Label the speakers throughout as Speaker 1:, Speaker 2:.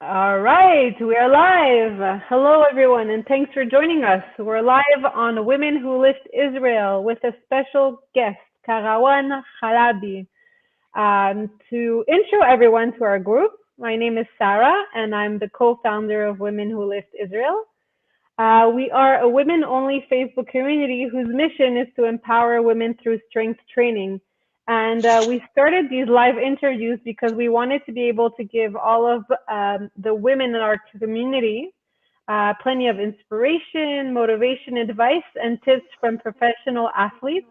Speaker 1: All right, we are live. Hello, everyone, and thanks for joining us. We're live on Women Who Lift Israel with a special guest, Karawan Halabi. To intro everyone to our group, my name is Sarah, and I'm the co-founder of Women Who Lift Israel. We are a women-only Facebook community whose mission is to empower women through strength training. And we started these live interviews because we wanted to be able to give all of the women in our community plenty of inspiration, motivation, advice, and tips from professional athletes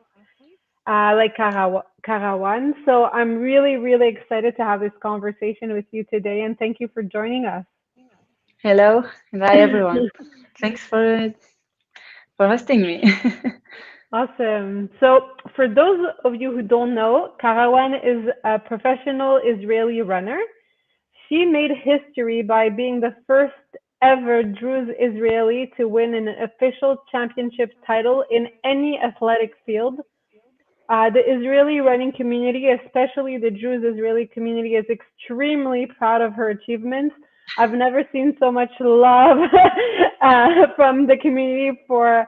Speaker 1: like Karawan. So I'm really, really excited to have this conversation with you today, and thank you for joining us.
Speaker 2: Hello, and hi everyone. Thanks for hosting me.
Speaker 1: Awesome. So, for those of you who don't know, Karawan is a professional Israeli runner. She made history by being the first ever Druze Israeli to win an official championship title in any athletic field. The Israeli running community, especially the Druze Israeli community, is extremely proud of her achievements. I've never seen so much love from the community for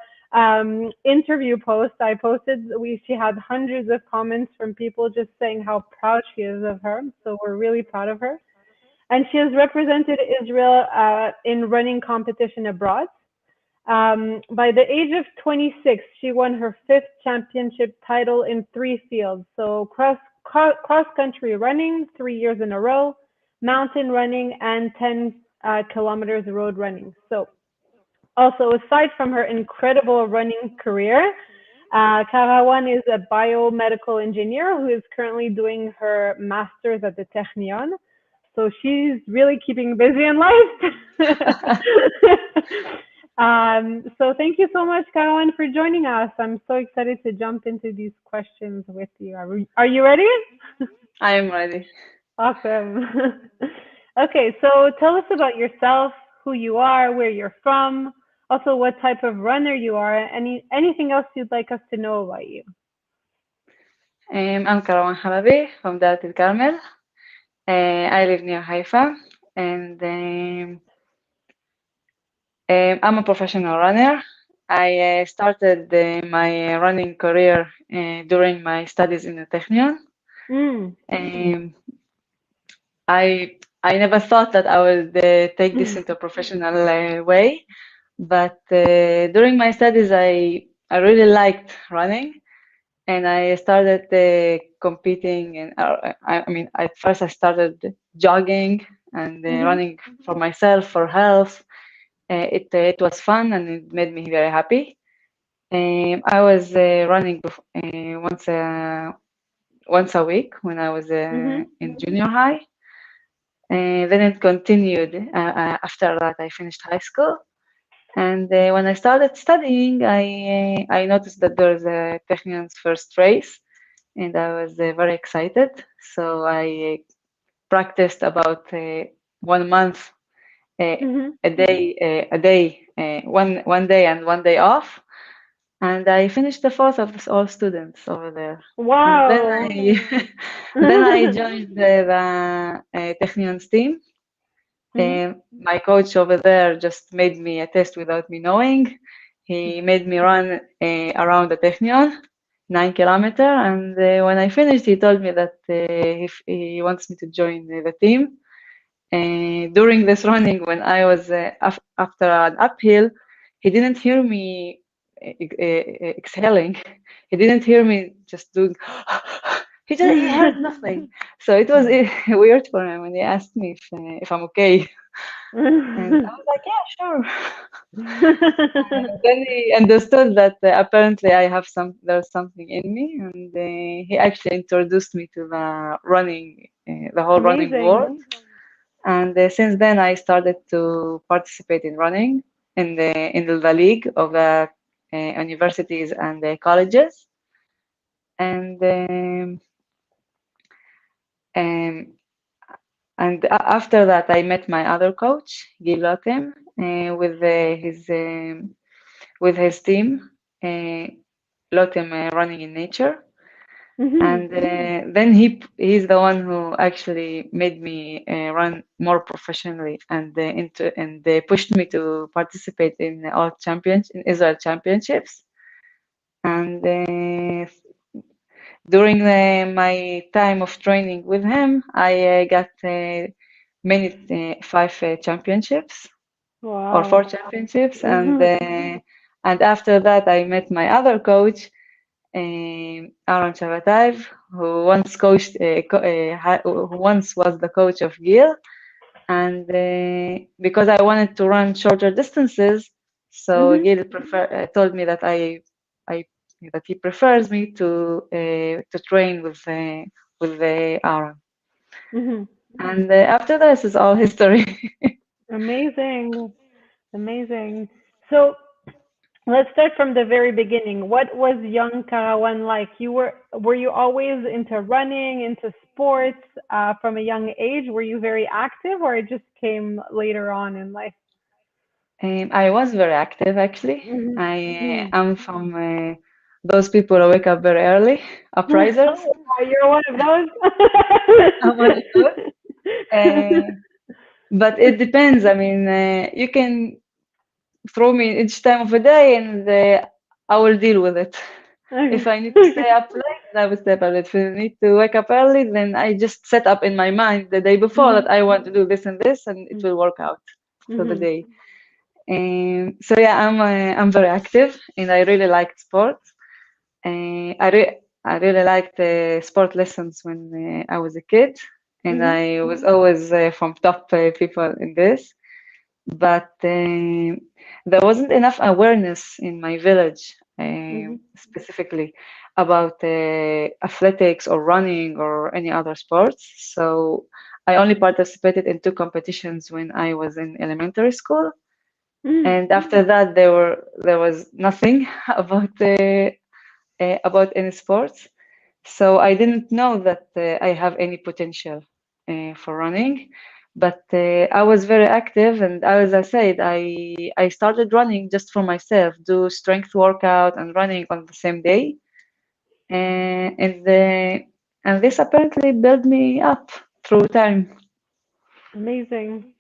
Speaker 1: interview posts I posted. She had hundreds of comments from people just saying how proud she is of her. So we're really proud of her. And she has represented Israel in running competition abroad. By the age of 26, she won her fifth championship title in three fields. So cross country running, 3 years in a row, mountain running, and 10 kilometers road running. So also, aside from her incredible running career, Karawan is a biomedical engineer who is currently doing her master's at the Technion. So she's really keeping busy in life. So thank you so much, Karawan, for joining us. I'm so excited to jump into these questions with you. Are you ready?
Speaker 2: I am ready.
Speaker 1: Awesome. Okay, so tell us about yourself, who you are, where you're from, also what type of runner you are, anything else you'd like us to know about you.
Speaker 2: I'm Karawan Halabi from Darat El Carmel. I live near Haifa, and I'm a professional runner. I started my running career during my studies in the Technion.
Speaker 1: Mm.
Speaker 2: Um, I never thought that I would take this into a professional way, but during my studies, I really liked running. And I started competing, and I mean, at first I started jogging and
Speaker 1: Mhm.
Speaker 2: running for myself for health. It was fun and it made me very happy. I was running once a week when I was
Speaker 1: Mhm.
Speaker 2: in junior high. Then it continued after that I finished high school. And when I started studying, I noticed that there was a Technion's first race, and I was very excited. So I practiced about 1 month, uh,
Speaker 1: Mhm.
Speaker 2: one day and 1 day off, and I finished the fourth of all students over there. And then
Speaker 1: Wow.
Speaker 2: I then I joined the Technion's team.
Speaker 1: Mhm.
Speaker 2: My coach over there just made me a test without me knowing. He made me run around the Technion, 9 kilometer, and when I finished, he told me that he wants me to join the team. During this running, when I was after an uphill, he didn't hear me exhaling. He didn't hear me just doing. He heard nothing. So it was weird for him when he asked me if I'm okay. And I was like, yeah, sure. Then he understood that apparently I have there's something in me, and he actually introduced me to the whole running
Speaker 1: Amazing.
Speaker 2: world. And since then, I started to participate in running in the league of universities and colleges. And um, after that, I met my other coach, Gil Lotem, with his team, uh, Lotem Running in Nature.
Speaker 1: Mhm.
Speaker 2: And then he's the one who actually made me run more professionally and they pushed me to participate in all champions in Israel championships. And during my time of training with him, I got many five championships or
Speaker 1: Wow.
Speaker 2: four championships,
Speaker 1: Mhm.
Speaker 2: and after that, I met my other coach, Aaron Shabataev, who once coached, who once was the coach of Gil, and because I wanted to run shorter distances, so
Speaker 1: Mhm.
Speaker 2: Gil told me that I that he prefers me to train with Aaron,
Speaker 1: Mhm.
Speaker 2: and after this is all history.
Speaker 1: Amazing. Amazing. So let's start from the very beginning. What was young Karawan like? Were you always into running, into sports from a young age? Were you very active, or it just came later on in life?
Speaker 2: I was very active actually.
Speaker 1: Mhm.
Speaker 2: I
Speaker 1: Mhm.
Speaker 2: am from those people who wake up very early, uprisers.
Speaker 1: You're one of those.
Speaker 2: I'm one of those. Uh, but it depends. I mean, you can throw me each time of the day and I will deal with it. If I need to stay up late, then I will stay up late. If I need to wake up early, then I just set up in my mind the day before that
Speaker 1: Mhm.
Speaker 2: I want to do this and this, and it will work out for the
Speaker 1: Mhm.
Speaker 2: day. So yeah, I'm very active, and I really liked sports. I really liked sport lessons when I was a kid, and
Speaker 1: Mhm.
Speaker 2: I was always from top people in this. But there wasn't enough awareness in my village,
Speaker 1: Mhm.
Speaker 2: specifically about athletics or running or any other sports. So I only participated in two competitions when I was in elementary school,
Speaker 1: Mhm.
Speaker 2: and after that there was nothing about any sports. So I didn't know that I have any potential for running, but I was very active, and as I said, I started running just for myself, do strength workout and running on the same day, and and this apparently built me up through time.
Speaker 1: Amazing.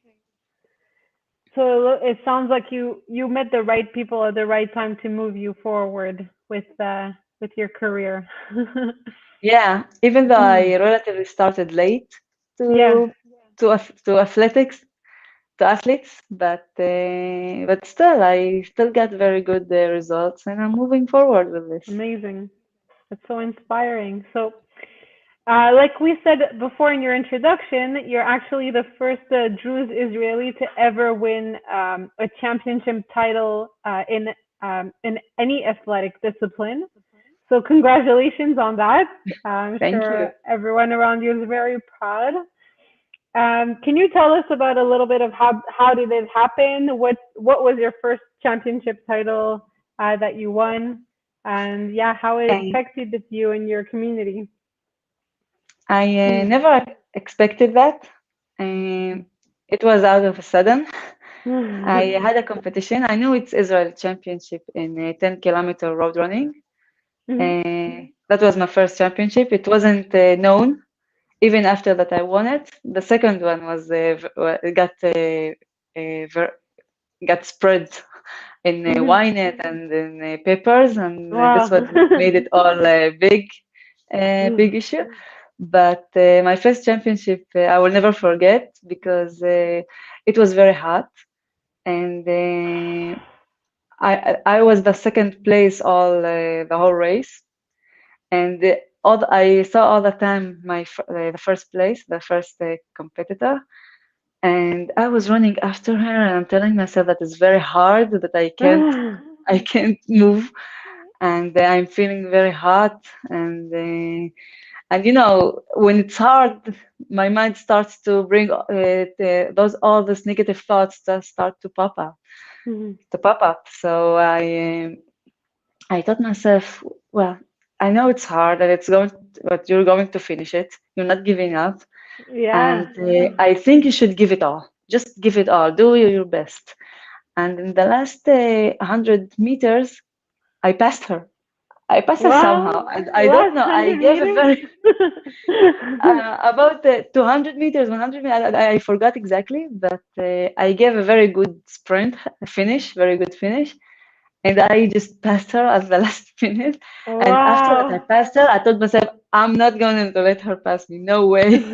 Speaker 1: So it sounds like you met the right people at the right time to move you forward with your career.
Speaker 2: Yeah, even though
Speaker 1: Mhm.
Speaker 2: I relatively started late
Speaker 1: Yeah,
Speaker 2: to athletics to athletes, but still, I still got very good results, and I'm moving forward with this.
Speaker 1: amazing. That's so inspiring. So, like we said before in your introduction, you're actually the first Druze Israeli to ever win a championship title in any athletic discipline. So, congratulations on that. I'm
Speaker 2: Thank you.
Speaker 1: sure everyone around you is very proud. Can you tell us about a little bit of how did it happen? What was your first championship title that you won? And yeah, how it
Speaker 2: I,
Speaker 1: affected you and your community?
Speaker 2: I never expected that. Um, it was out of a sudden. I
Speaker 1: Mhm.
Speaker 2: had a competition. I knew it's Israel Championship in 10-kilometer road running.
Speaker 1: Mhm.
Speaker 2: That was my first championship. It wasn't known even after that I won it. The second one was uh, got spread in
Speaker 1: Mhm.
Speaker 2: Ynet and in papers, and this
Speaker 1: Wow.
Speaker 2: what made it all big issue. But my first championship, I will never forget because it was very hot, and I was the second place the whole race, and I saw all the time the first place, the first competitor, and I was running after her, and I'm telling myself that it's very hard, that I can't move, and I'm feeling very hot, and you know when it's hard, my mind starts to bring those all these negative thoughts that start
Speaker 1: Mhm.
Speaker 2: to pop up. So I thought myself, well, I know it's hard, and but you're going to finish it. You're not giving up,
Speaker 1: Yeah.
Speaker 2: and I think you should give it all. Just give it all. Do your best. And in the last 100 meters, I passed her. I passed it somehow.
Speaker 1: Wow.
Speaker 2: I don't
Speaker 1: What?
Speaker 2: know. I
Speaker 1: 100
Speaker 2: gave a
Speaker 1: meters?
Speaker 2: very about 200 meters, 100 meters. I forgot exactly, but I gave a very good sprint finish, very good finish, and I just passed her at the last minute. And after that, I
Speaker 1: Wow.
Speaker 2: passed her. I told myself, I'm not going to let her pass me. No way,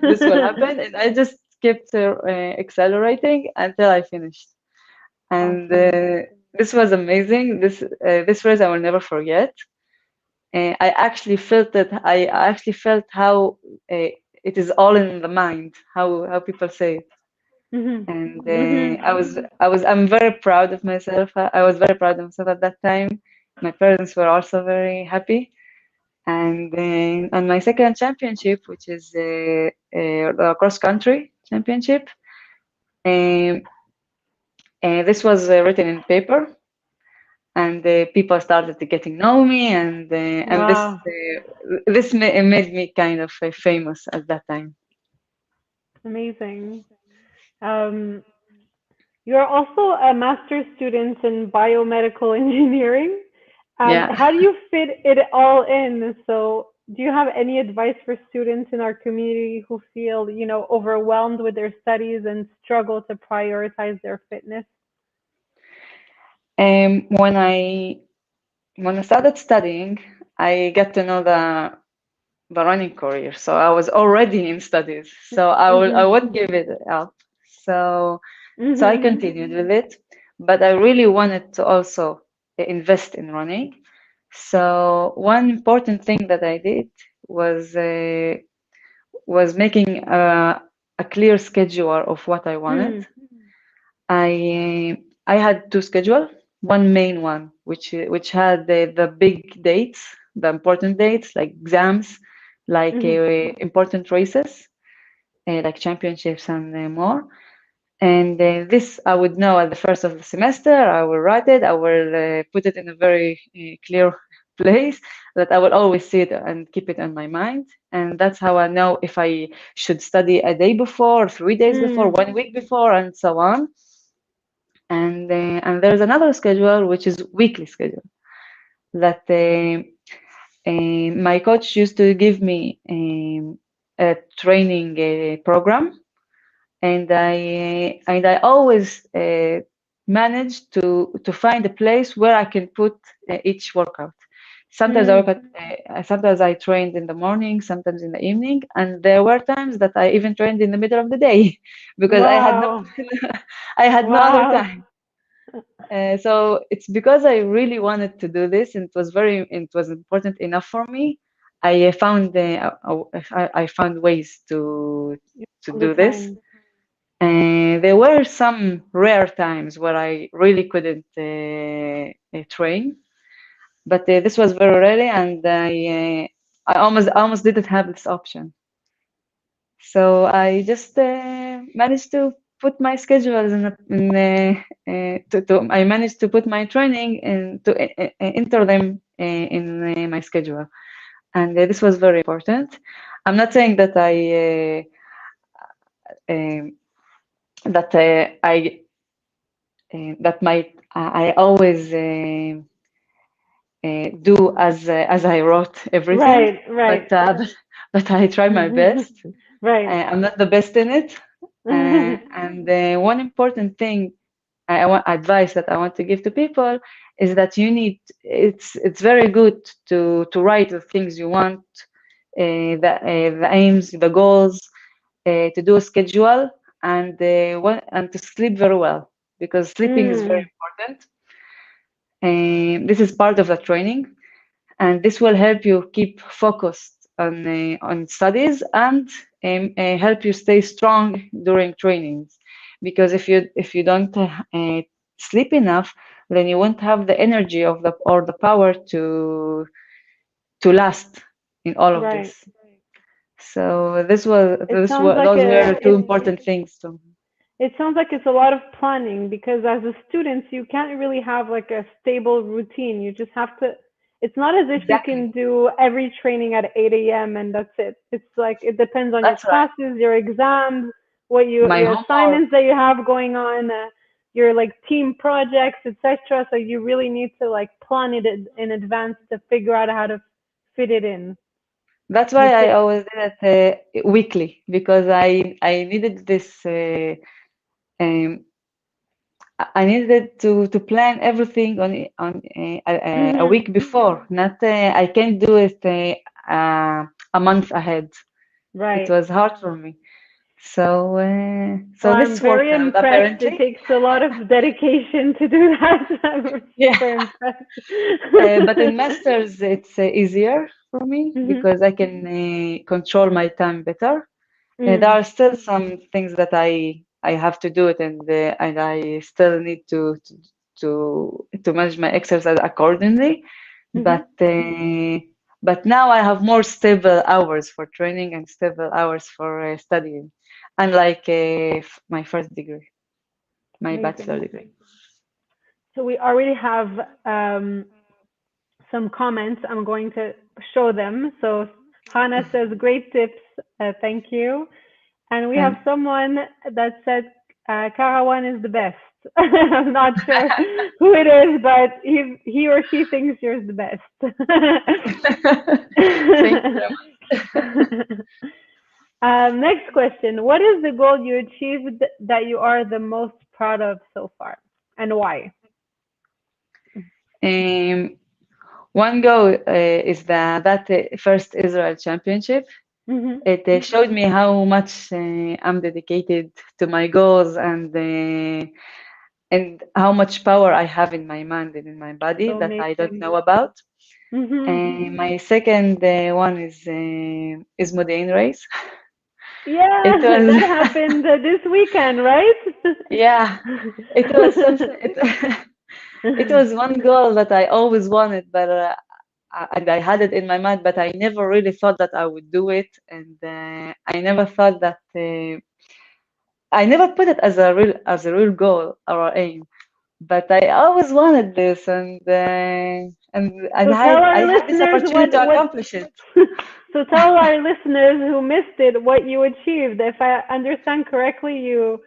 Speaker 2: this will happen. And I just kept accelerating until I finished. And
Speaker 1: Awesome.
Speaker 2: this was amazing. This race I will never forget. I actually felt that I actually felt how it is all in the mind, how people say it.
Speaker 1: Mhm.
Speaker 2: And
Speaker 1: Mhm.
Speaker 2: I'm very proud of myself. I was very proud of myself at that time. My parents were also very happy. And then on my second championship, which is a cross country championship, um, this was written in paper, and people started to getting know me, and
Speaker 1: Wow.
Speaker 2: made me kind of famous at that time.
Speaker 1: Amazing. Um, you're also a master's student in biomedical engineering.
Speaker 2: Yeah.
Speaker 1: How do you fit it all in? So, do you have any advice for students in our community who feel, overwhelmed with their studies and struggle to prioritize their fitness?
Speaker 2: When I started studying, I got to know the running career. So I was already in studies. So I
Speaker 1: Mhm.
Speaker 2: wouldn't give it up. So I
Speaker 1: Mhm.
Speaker 2: continued with it, but I really wanted to also invest in running. So one important thing that I did was uh, was making a clear schedule of what I wanted.
Speaker 1: Mm.
Speaker 2: I had two schedule, one main one, which had the big dates, the important dates like exams, like
Speaker 1: Mhm.
Speaker 2: important races, like championships and more. And this I would know at the first of the semester. I will write it. I will put it in a very clear place that I will always see it and keep it in my mind. And that's how I know if I should study a day before, 3 days before,
Speaker 1: Mm.
Speaker 2: 1 week before, and so on. And there's another schedule which is weekly schedule that my coach used to give me a training program, and I always manage to find a place where I can put each workout.
Speaker 1: Mm.
Speaker 2: Sometimes I trained in the morning, sometimes in the evening, and there were times that I even trained in the middle of the day because I had no
Speaker 1: Wow.
Speaker 2: I had no other
Speaker 1: Wow.
Speaker 2: time. So it's because I really wanted to do this, and it was important enough for me. I found ways to
Speaker 1: All the
Speaker 2: do this.
Speaker 1: time.
Speaker 2: And there were some rare times where I really couldn't train, but this was very rare, and I almost didn't have this option. So I just managed to put my schedules I managed to put my training and to enter them in my schedule, and this was very important. I'm not saying that um, I that might I always do as I wrote everything,
Speaker 1: Right, right.
Speaker 2: but I try my best.
Speaker 1: Right.
Speaker 2: I'm not the best in it. And one important thing I want advice that I want to give to people is that it's very good to write the things you want, the aims, the goals, to do a schedule, and to sleep very well, because sleeping is very
Speaker 1: Mm.
Speaker 2: important. This is part of the training, and this will help you keep focused on studies, and help you stay strong during trainings. Because if you don't sleep enough, then you won't have the energy or the power to last in all of
Speaker 1: Right.
Speaker 2: this. So
Speaker 1: It sounds like
Speaker 2: those
Speaker 1: a
Speaker 2: were two important things to me.
Speaker 1: it sounds like it's a lot of planning because as a student you can't really have like a stable routine. You just have to it's not as if you can
Speaker 2: Exactly.
Speaker 1: do every training at 8 a.m. and that's it. It's like it depends on your
Speaker 2: That's right.
Speaker 1: classes, your exams, what
Speaker 2: My
Speaker 1: your
Speaker 2: homework.
Speaker 1: assignments that you have going on. your like team projects, etc. So you really need to like plan it in advance to figure out how to fit it in.
Speaker 2: That's why
Speaker 1: Which
Speaker 2: I
Speaker 1: is
Speaker 2: always did it weekly, because I needed this. Um, I needed to plan everything a
Speaker 1: mhm,
Speaker 2: week before. Not I can't do it a month ahead. It
Speaker 1: right.
Speaker 2: was hard for me. So
Speaker 1: Well,
Speaker 2: so
Speaker 1: I'm
Speaker 2: this
Speaker 1: very
Speaker 2: worked out
Speaker 1: impressed. It
Speaker 2: apparently.
Speaker 1: takes a lot of dedication to do that. I'm
Speaker 2: Yeah.
Speaker 1: super impressed.
Speaker 2: But in masters it's easier for me
Speaker 1: Mhm.
Speaker 2: because I can control my time better. There
Speaker 1: Mm.
Speaker 2: are still some things that I have to do it, and I still need to manage my exercise accordingly.
Speaker 1: Mhm.
Speaker 2: But now I have more stable hours for training and stable hours for studying, unlike my first degree, my bachelor
Speaker 1: Amazing.
Speaker 2: degree.
Speaker 1: So we already have some comments. I'm going to show them. So Hannah says, great tips. Thank you. And we have
Speaker 2: Thanks.
Speaker 1: someone that said Karawan is the best. I'm not sure who it is, but he or she thinks you're the best.
Speaker 2: Thank you very
Speaker 1: Next question. What is the goal you achieved that you are the most proud of so far, and why?
Speaker 2: much. One goal is that first Israel championship.
Speaker 1: Hmm.
Speaker 2: It showed me how much I'm dedicated to my goals, and how much power I have in my mind and in my body
Speaker 1: So
Speaker 2: that I don't
Speaker 1: amazing.
Speaker 2: know about.
Speaker 1: Hmm.
Speaker 2: My second one is Modi'in race. It
Speaker 1: Yeah,
Speaker 2: was
Speaker 1: that happened this weekend, right?
Speaker 2: yeah, it was something. It was one goal that I always wanted, but and I had it in my mind, but I never really thought that I would do it, and I never thought that I never put it as a real goal or aim. But I always wanted this, and
Speaker 1: So tell
Speaker 2: I
Speaker 1: our
Speaker 2: had this
Speaker 1: listeners
Speaker 2: opportunity to
Speaker 1: what
Speaker 2: accomplish it.
Speaker 1: so tell our listeners who missed it what you achieved. If I understand correctly, you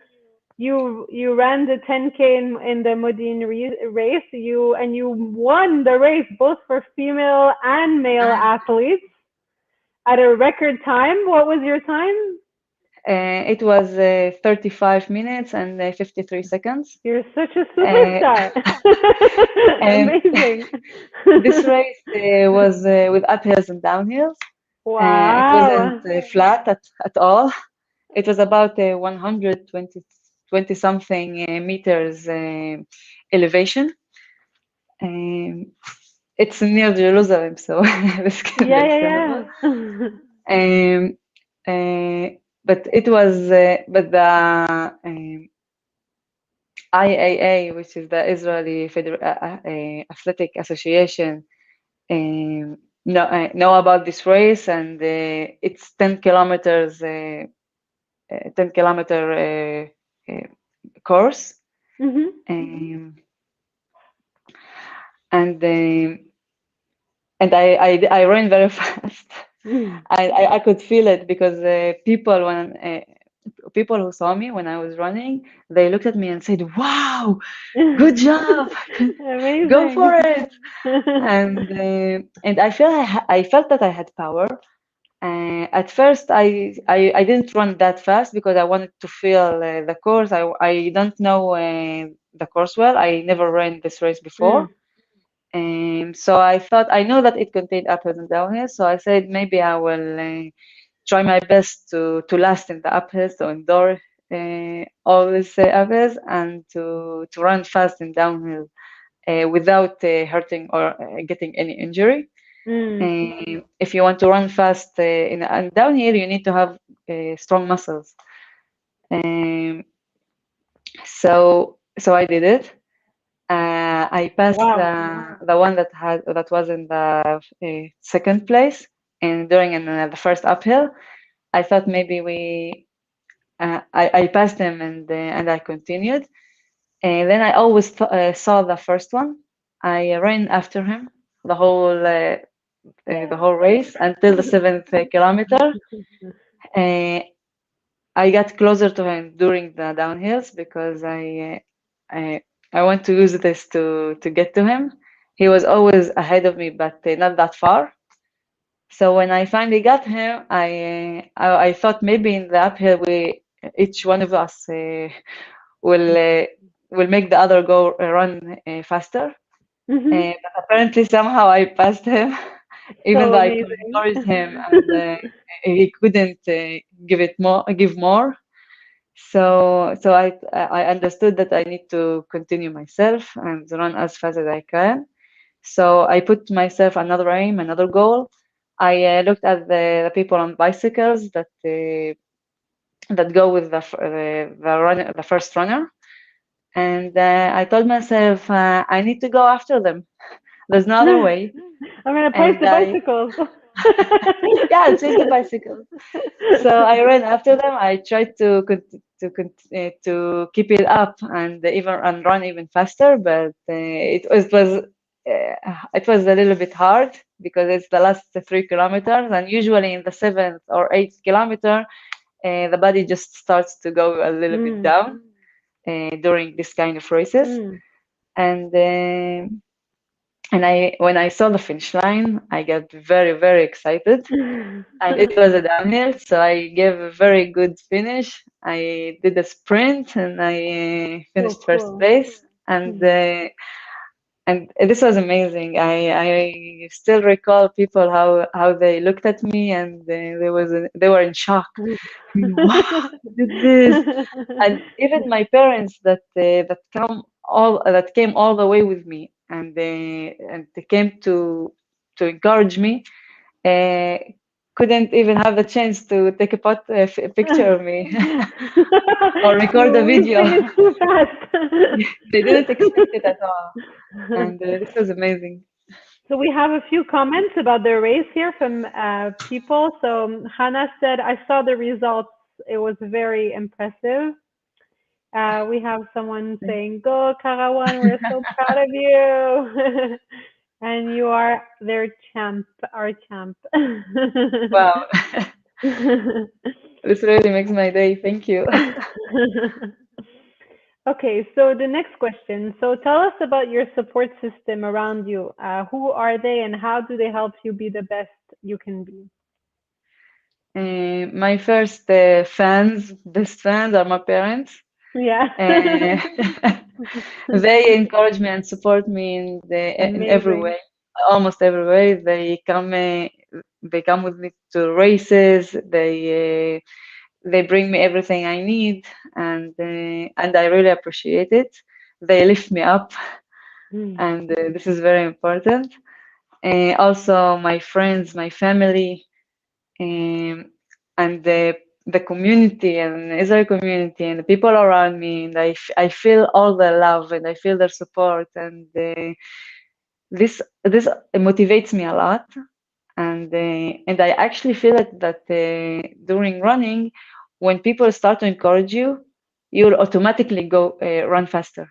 Speaker 1: ran the 10K in the Modine race. You won the race both for female and male athletes at a record time. What was your time?
Speaker 2: It was 35 minutes and 53 seconds.
Speaker 1: You're such a
Speaker 2: Uh,
Speaker 1: superstar.
Speaker 2: and
Speaker 1: Amazing.
Speaker 2: this race was with uphills and downhills. It wasn't
Speaker 1: Wow.
Speaker 2: flat at all. It was about 120 something meters elevation. Um, it's near Jerusalem, so this can be
Speaker 1: Yeah,
Speaker 2: understandable.
Speaker 1: yeah, yeah.
Speaker 2: Um, uh, but it was, but the IAA, which is the Israeli Athletic Association, know about this race, and it's 10 kilometers, 10-kilometer course,
Speaker 1: Mhm.
Speaker 2: um, and I ran very fast.
Speaker 1: Mm.
Speaker 2: I could feel it because people who saw me when I was running, they looked at me and said, "Wow, good job, go for
Speaker 1: Amazing.
Speaker 2: it!" And I felt that I had power. At first, I didn't run that fast because I wanted to feel the course. I don't know the course well. I never ran this race before.
Speaker 1: Mm.
Speaker 2: So I thought I know that it contained uphills and downhills. So I said maybe I will try my best to last in the uphills, to endure all these uphills, and to run fast in downhill without hurting or getting any injury.
Speaker 1: Mm.
Speaker 2: If you want to run fast and downhill, you need to have strong muscles. Um, so I did it. I passed
Speaker 1: Wow.
Speaker 2: the one that was in the second place, and during the first uphill, I thought maybe I passed him, and I continued. And then I always saw the first one. I ran after him the whole race until the seventh kilometer. Uh, I got closer to him during the downhills because I want to use this to get to him. He was always ahead of me, but not that far. So when I finally got him, I thought maybe in the uphill each one of us will uh, will make the other go run faster.
Speaker 1: Mhm.
Speaker 2: But apparently somehow I passed him, even
Speaker 1: So
Speaker 2: though I could
Speaker 1: amazing.
Speaker 2: encourage him, and he couldn't give more. So I understood that I need to continue myself and run as fast as I can. So I put myself another aim, another goal. I looked at the people on bicycles that go with the first runner, and I told myself I need to go after them. There's no other way.
Speaker 1: I'm gonna price
Speaker 2: And
Speaker 1: the
Speaker 2: I
Speaker 1: bicycles.
Speaker 2: yeah, take the bicycle. So I ran after them. I tried to keep it up and run even faster, but it was a little bit hard because it's the last 3 kilometers, and usually in the 7th or 8th kilometer, the body just starts to go a little bit
Speaker 1: Mm,
Speaker 2: down during this kind of races.
Speaker 1: mm.
Speaker 2: And when I saw the finish line, I got very, very excited. And it was a downhill, so I gave a very good finish. I did a sprint and I
Speaker 1: So
Speaker 2: finished first
Speaker 1: cool.
Speaker 2: place. And
Speaker 1: Mm.
Speaker 2: this was amazing. I still recall people how they looked at me, and they were in shock. Wow, you did this! And even my parents that came all the way with me, and they came to encourage me, uh, couldn't even have the chance to take a picture of me or record a
Speaker 1: You
Speaker 2: video.
Speaker 1: finished too fast.
Speaker 2: They didn't expect it at all, and this was amazing.
Speaker 1: So we have a few comments about the race here from people. So Hannah said, I saw the results. It was very impressive. We have someone saying, Go, Karawan, we're so proud of you. And you are their champ, our champ.
Speaker 2: Wow, this really makes my day. Thank you.
Speaker 1: Okay, so the next question. So tell us about your support system around you. Who are they and how do they help you be the best you can be?
Speaker 2: My first best fans are my parents.
Speaker 1: Yeah.
Speaker 2: Uh, they encourage me and support me in every
Speaker 1: Amazing.
Speaker 2: way, almost every way. They come with me to races. They bring me everything I need, and I really appreciate it. They lift me up,
Speaker 1: Mm.
Speaker 2: and this is very important. Also, my friends, my family, um, and the community and Israeli community and the people around me, and I feel all their love and I feel their support, and this motivates me a lot, and I actually feel that during running, when people start to encourage you, you'll automatically go run faster.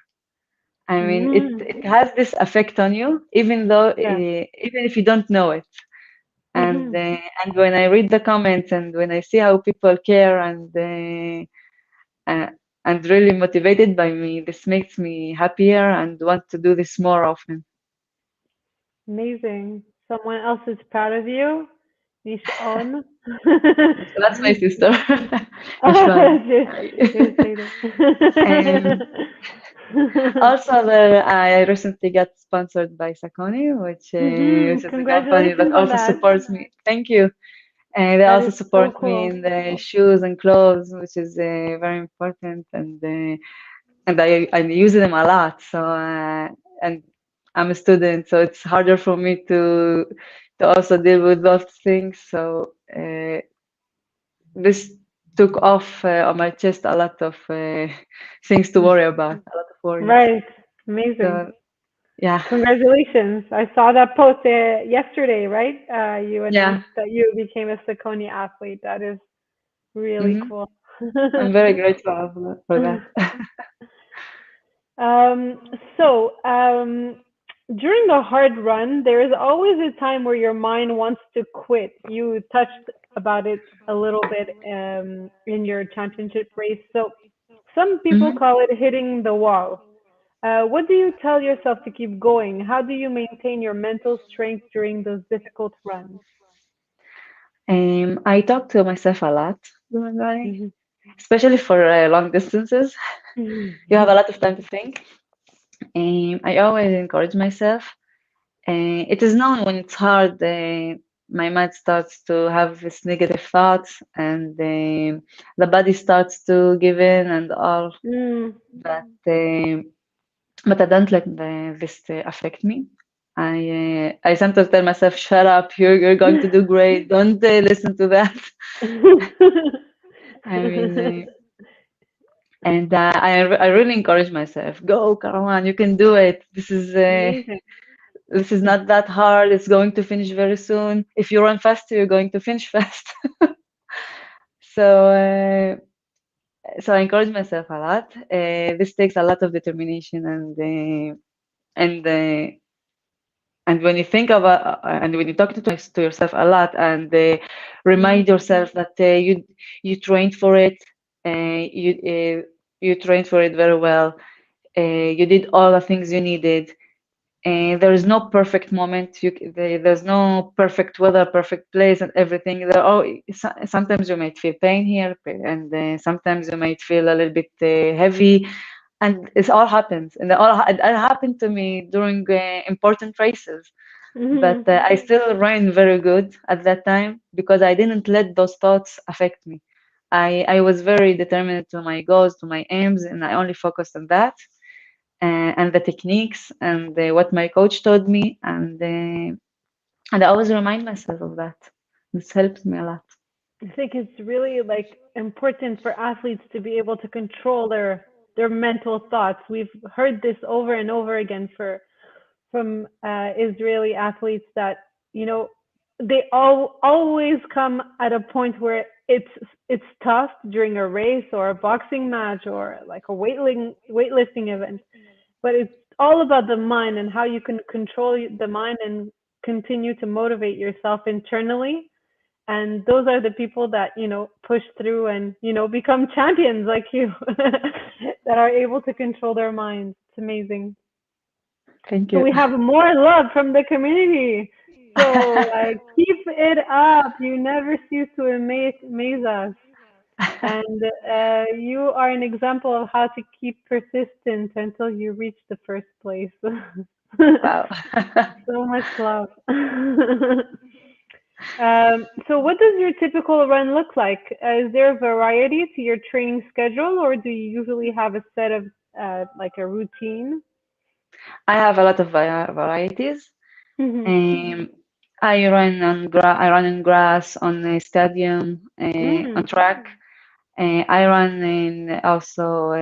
Speaker 2: I mean,
Speaker 1: Mm.
Speaker 2: it has this effect on you, even though
Speaker 1: Yeah.
Speaker 2: even if you don't know it. And
Speaker 1: Hmm.
Speaker 2: uh, and when I read the comments and when I see how people care uh, and really motivated by me, this makes me happier and want to do this more often.
Speaker 1: Amazing. Someone else is proud of you. Nishon.
Speaker 2: So that's my sister, Ishvan.
Speaker 1: That's your status.
Speaker 2: And also, I recently got sponsored by Sakoni, which is a company that
Speaker 1: Congratulations on
Speaker 2: also
Speaker 1: that.
Speaker 2: supports me. Thank you. And they
Speaker 1: That
Speaker 2: also
Speaker 1: is so
Speaker 2: support me
Speaker 1: cool.
Speaker 2: in the shoes and clothes, which is very important. And I use them a lot. And I'm a student, so it's harder for me to also deal with those things. So this took off on my chest a lot of things to worry about, a lot of worries.
Speaker 1: Right. Amazing.
Speaker 2: So yeah,
Speaker 1: Congratulations. I saw that post yesterday, right? You announced
Speaker 2: yeah.
Speaker 1: that you became a Saucony athlete. That is really
Speaker 2: hmm
Speaker 1: cool.
Speaker 2: I'm very grateful for that.
Speaker 1: Um, so, during a hard run, there is always a time where your mind wants to quit. You touched about it a little bit in your championship race. So, some people
Speaker 2: hmm
Speaker 1: call it hitting the wall. What do you tell yourself to keep going? How do you maintain your mental strength during those difficult runs?
Speaker 2: I talk to myself a lot during running,
Speaker 1: Mhm.
Speaker 2: especially for long distances. You have a lot of time to think. I always encourage myself. It is known when it's hard, my mind starts to have this negative thoughts, and the body starts to give in and all.
Speaker 1: Mm.
Speaker 2: But but I don't let this affect me. I sometimes tell myself, "Shut up! You're going to do great. Don't listen to that." I mean, and I really encourage myself. Go, Karawan! You can do it.
Speaker 1: Amazing.
Speaker 2: This is not that hard. It's going to finish very soon. If you run faster, you're going to finish fast. So, so I encourage myself a lot. This takes a lot of determination, and uh, and when you think about and when you talk to yourself a lot, and
Speaker 1: Mhm.
Speaker 2: remind yourself that you trained for it, you trained for it very well. You did all the things you needed. There is no perfect moment. There's no perfect weather, perfect place, and everything. Sometimes you might feel pain here, and sometimes you might feel a little bit heavy, and it all happens. And it all happened to me during important races. But
Speaker 1: Mhm.
Speaker 2: I still ran very good at that time because I didn't let those thoughts affect me. I was very determined to my goals, to my aims, and I only focused on that and the techniques and what my coach told me, and I always remind myself of that. This helps me a lot.
Speaker 1: I think it's really like important for athletes to be able to control their mental thoughts. We've heard this over and over again from Israeli athletes that you know they always come at a point where it's tough during a race or a boxing match or like a weightlifting event, but it's all about the mind and how you can control the mind and continue to motivate yourself internally. And those are the people that push through and become champions like you that are able to control their minds. It's amazing.
Speaker 2: Thank
Speaker 1: So
Speaker 2: you.
Speaker 1: we have more love from the community. So keep it up. You never cease to amaze us. And you are an example of how to keep persistent until you reach the first place.
Speaker 2: Wow.
Speaker 1: So much love. So what does your typical run look like? Is there a variety to your training schedule, or do you usually have a set of like a routine?
Speaker 2: I have a lot of varieties.
Speaker 1: Mhm.
Speaker 2: Um, I run on grass, on a stadium, on
Speaker 1: Mm.
Speaker 2: track. I run in also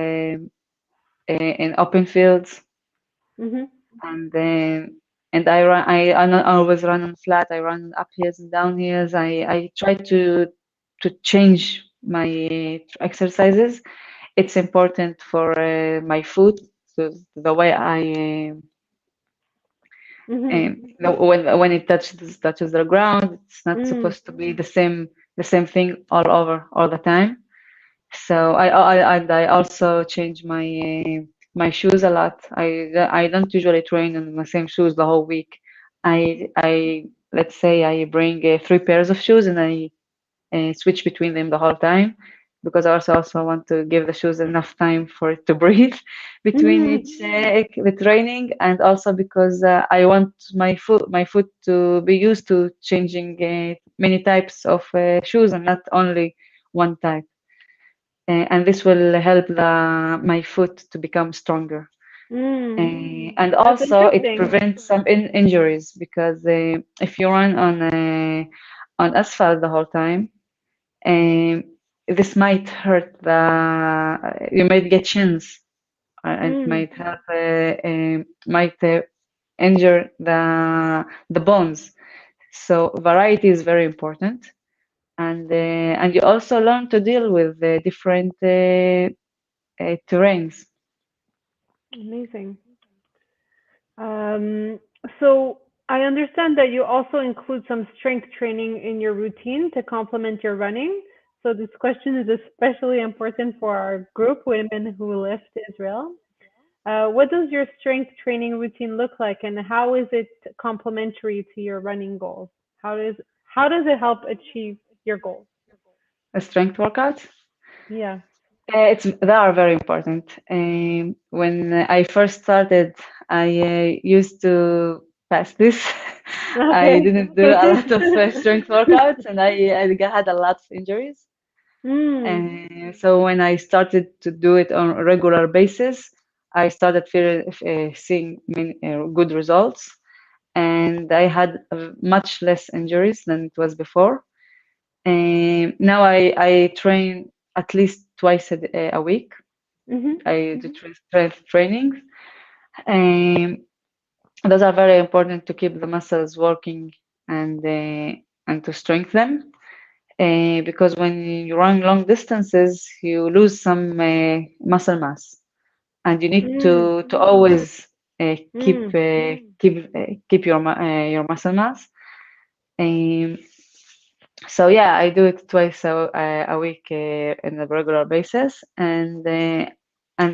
Speaker 2: in open fields,
Speaker 1: Mhm.
Speaker 2: and then and I not always run on flat. I run up hills and down hills. I try to change my exercises. It's important for my foot, so the way
Speaker 1: Mhm.
Speaker 2: when it touches the ground, it's not
Speaker 1: Mm.
Speaker 2: supposed to be the same thing all over all the time. So I also change my shoes a lot. I don't usually train in the same shoes the whole week. I let's say I bring three pairs of shoes, and I switch between them the whole time, because I also want to give the shoes enough time for it to breathe between
Speaker 1: Mhm.
Speaker 2: each the training, and also because I want my foot to be used to changing many types of shoes and not only one type. And this will help my foot to become stronger.
Speaker 1: Mm.
Speaker 2: And
Speaker 1: That's
Speaker 2: also it
Speaker 1: interesting.
Speaker 2: prevents some injuries, because if you run on asphalt the whole time, um, this might hurt you might get shins, and
Speaker 1: Mm.
Speaker 2: might injure the bones. So variety is very important, and you also learn to deal with the different terrains.
Speaker 1: Amazing. Um, so I understand that you also include some strength training in your routine to complement your running. So this question is especially important for our group, Women Who Lift Israel. What does your strength training routine look like, and how is it complementary to your running goals? How does how does it help achieve your goals?
Speaker 2: A strength workout?
Speaker 1: Yeah.
Speaker 2: They are very important. When I first started, I used to pass this. I
Speaker 1: Okay.
Speaker 2: didn't do a
Speaker 1: Okay.
Speaker 2: lot of strength workouts, and had a lot of injuries.
Speaker 1: Mm.
Speaker 2: So when I started to do it on a regular basis, I started seeing good results, and I had much less injuries than it was before. Now I train at least twice a week.
Speaker 1: Mhm.
Speaker 2: I do strength training. Um, those are very important to keep the muscles working and to strengthen them. Because when you run long distances, you lose some muscle mass, and you need
Speaker 1: Mm.
Speaker 2: to always
Speaker 1: Mm.
Speaker 2: keep your muscle mass. Um, so yeah, I do it twice a week in a regular basis, and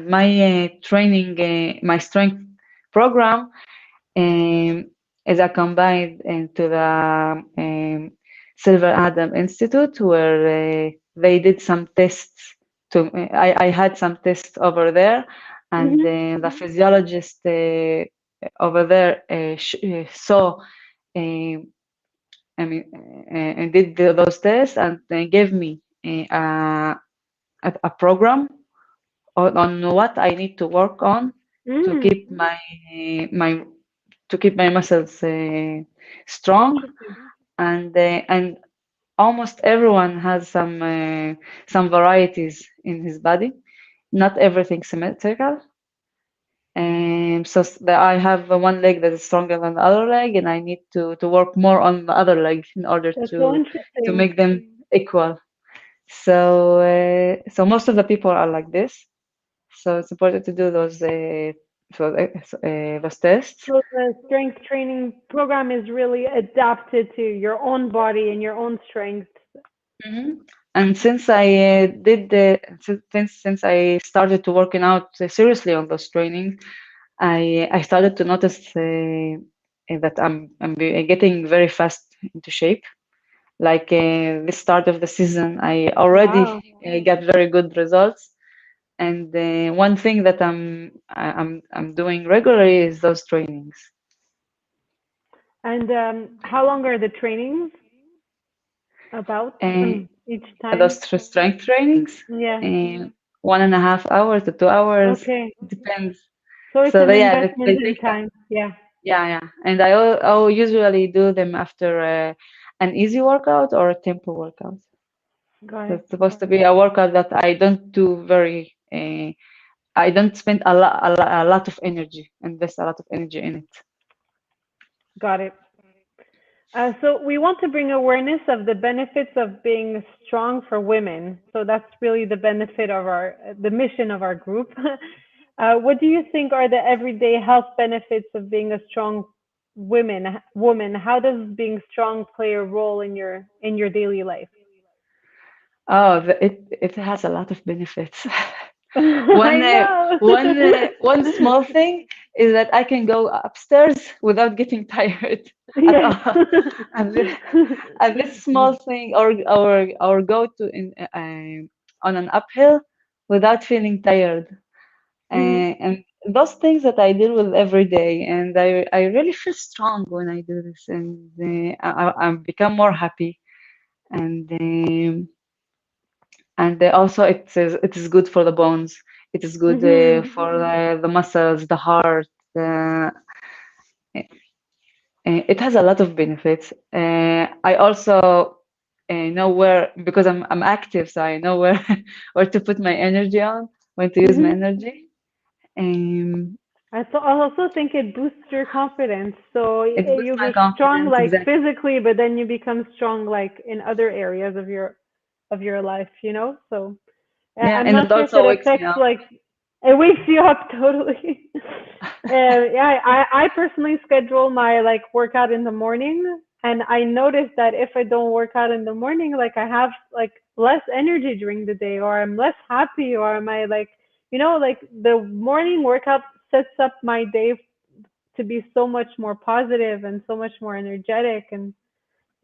Speaker 2: my my strength program is a combined into the Silver Adam Institute, where they did some tests. I had some tests over there, and
Speaker 1: Mhm.
Speaker 2: the physiologist over there saw. Um, and did those tests, and they gave me a program on what I need to work on to
Speaker 1: Mm.
Speaker 2: keep my to keep my muscles strong,
Speaker 1: Interesting.
Speaker 2: and almost everyone has some varieties in his body, not everything symmetrical. I have one leg that is stronger than the other leg, and I need to work more on the other leg in order
Speaker 1: That's so
Speaker 2: to
Speaker 1: interesting.
Speaker 2: make them equal. So most of the people are like this. So it's important to do those tests.
Speaker 1: So the strength training program is really adapted to your own body and your own strength.
Speaker 2: hmm And since I did the since I started to working out seriously on those training, I started to notice that getting very fast into shape. Like the start of the season, I already
Speaker 1: Wow.
Speaker 2: got very good results. And one thing that I'm doing regularly is those trainings.
Speaker 1: And how long are the trainings about
Speaker 2: And
Speaker 1: each
Speaker 2: those
Speaker 1: time?
Speaker 2: strength trainings,
Speaker 1: Yeah.
Speaker 2: 1.5 hours to 2 hours,
Speaker 1: Okay.
Speaker 2: depends.
Speaker 1: So it's
Speaker 2: So
Speaker 1: an
Speaker 2: yeah, they
Speaker 1: investment in
Speaker 2: take time.
Speaker 1: time. Yeah.
Speaker 2: Yeah. And I'll usually do them after an easy workout or a tempo workout.
Speaker 1: Got
Speaker 2: So
Speaker 1: it.
Speaker 2: it's supposed to be a workout that I don't do very. I don't spend a lot of energy, invest a lot of energy in it.
Speaker 1: Got it. So we want to bring awareness of the benefits of being strong for women. So that's really the benefit of the mission of our group. What do you think are the everyday health benefits of being a strong woman? How does being strong play a role in your daily life?
Speaker 2: Oh, it has a lot of benefits.
Speaker 1: I know.
Speaker 2: One small thing is that I can go upstairs without getting tired at
Speaker 1: Yes.
Speaker 2: all. And this small thing, or go to on an uphill without feeling tired.
Speaker 1: Mhm.
Speaker 2: And those things that I deal with every day, and I really feel strong when I do this, and I become more happy, and also it is good for the bones. It is good
Speaker 1: Mhm.
Speaker 2: for the muscles, the heart. It has a lot of benefits. I also know where, because I'm active, so I know where where to put my energy on, when to use my
Speaker 1: Mhm.
Speaker 2: energy. Um,
Speaker 1: I also think it boosts your confidence. So
Speaker 2: it boosts
Speaker 1: you'll
Speaker 2: my
Speaker 1: be strong
Speaker 2: confidence,
Speaker 1: like
Speaker 2: exactly.
Speaker 1: physically, but then you become strong like in other areas of your life, you know? So
Speaker 2: Yeah,
Speaker 1: I'm
Speaker 2: and
Speaker 1: not
Speaker 2: it
Speaker 1: sure if it
Speaker 2: also wakes me
Speaker 1: affects
Speaker 2: up.
Speaker 1: like it wakes you up totally. Yeah, I personally schedule my like workout in the morning, and I notice that if I don't work out in the morning, like I have like less energy during the day, or I'm less happy, or am I like, like the morning workout sets up my day to be so much more positive and so much more energetic. And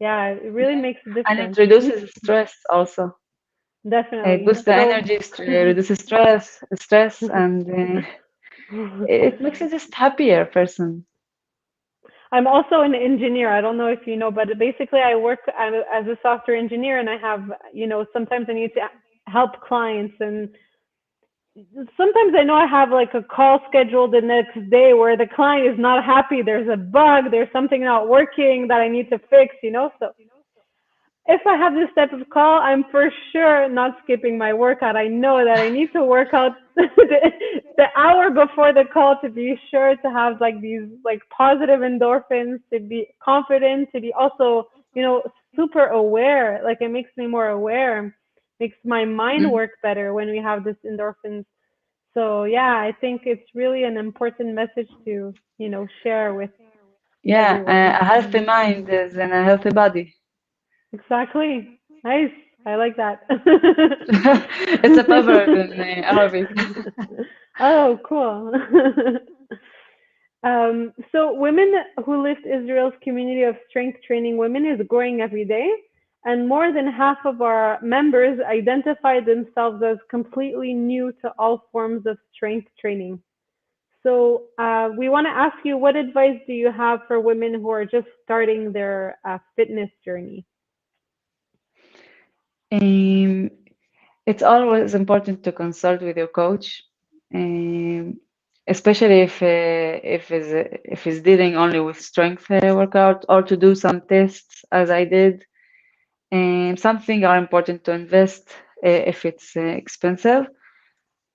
Speaker 1: yeah, it really
Speaker 2: Yeah,
Speaker 1: makes a
Speaker 2: and it
Speaker 1: difference.
Speaker 2: reduces stress also. It
Speaker 1: Definitely.
Speaker 2: boosts the
Speaker 1: So
Speaker 2: energy, reduces stress, and it makes you just happier person.
Speaker 1: I'm also an engineer. I don't know if you know, but basically I work as a software engineer, and I have, sometimes I need to help clients, and sometimes I know I have like a call scheduled the next day where the client is not happy. There's a bug, there's something not working that I need to fix. So if I have this type of call, I'm for sure not skipping my workout. I know that I need to work out the hour before the call to be sure to have like these like positive endorphins, to be confident, to be also, super aware. Like it makes me more aware, makes my mind
Speaker 2: Mm.
Speaker 1: work better when we have this endorphins. So yeah, I think it's really an important message to, share with
Speaker 2: Yeah,
Speaker 1: everyone.
Speaker 2: a healthy mind is in a healthy body.
Speaker 1: Exactly. Nice. I like that.
Speaker 2: It's a proverb in Arabic.
Speaker 1: Oh, cool. So women who lift Israel's community of strength training women is growing every day, and more than half of our members identify themselves as completely new to all forms of strength training. So we want to ask you, what advice do you have for women who are just starting their fitness journey?
Speaker 2: Um, it's always important to consult with your coach, um, especially if he's dealing only with strength workout or to do some tests as I did. Something are important to invest if it's expensive,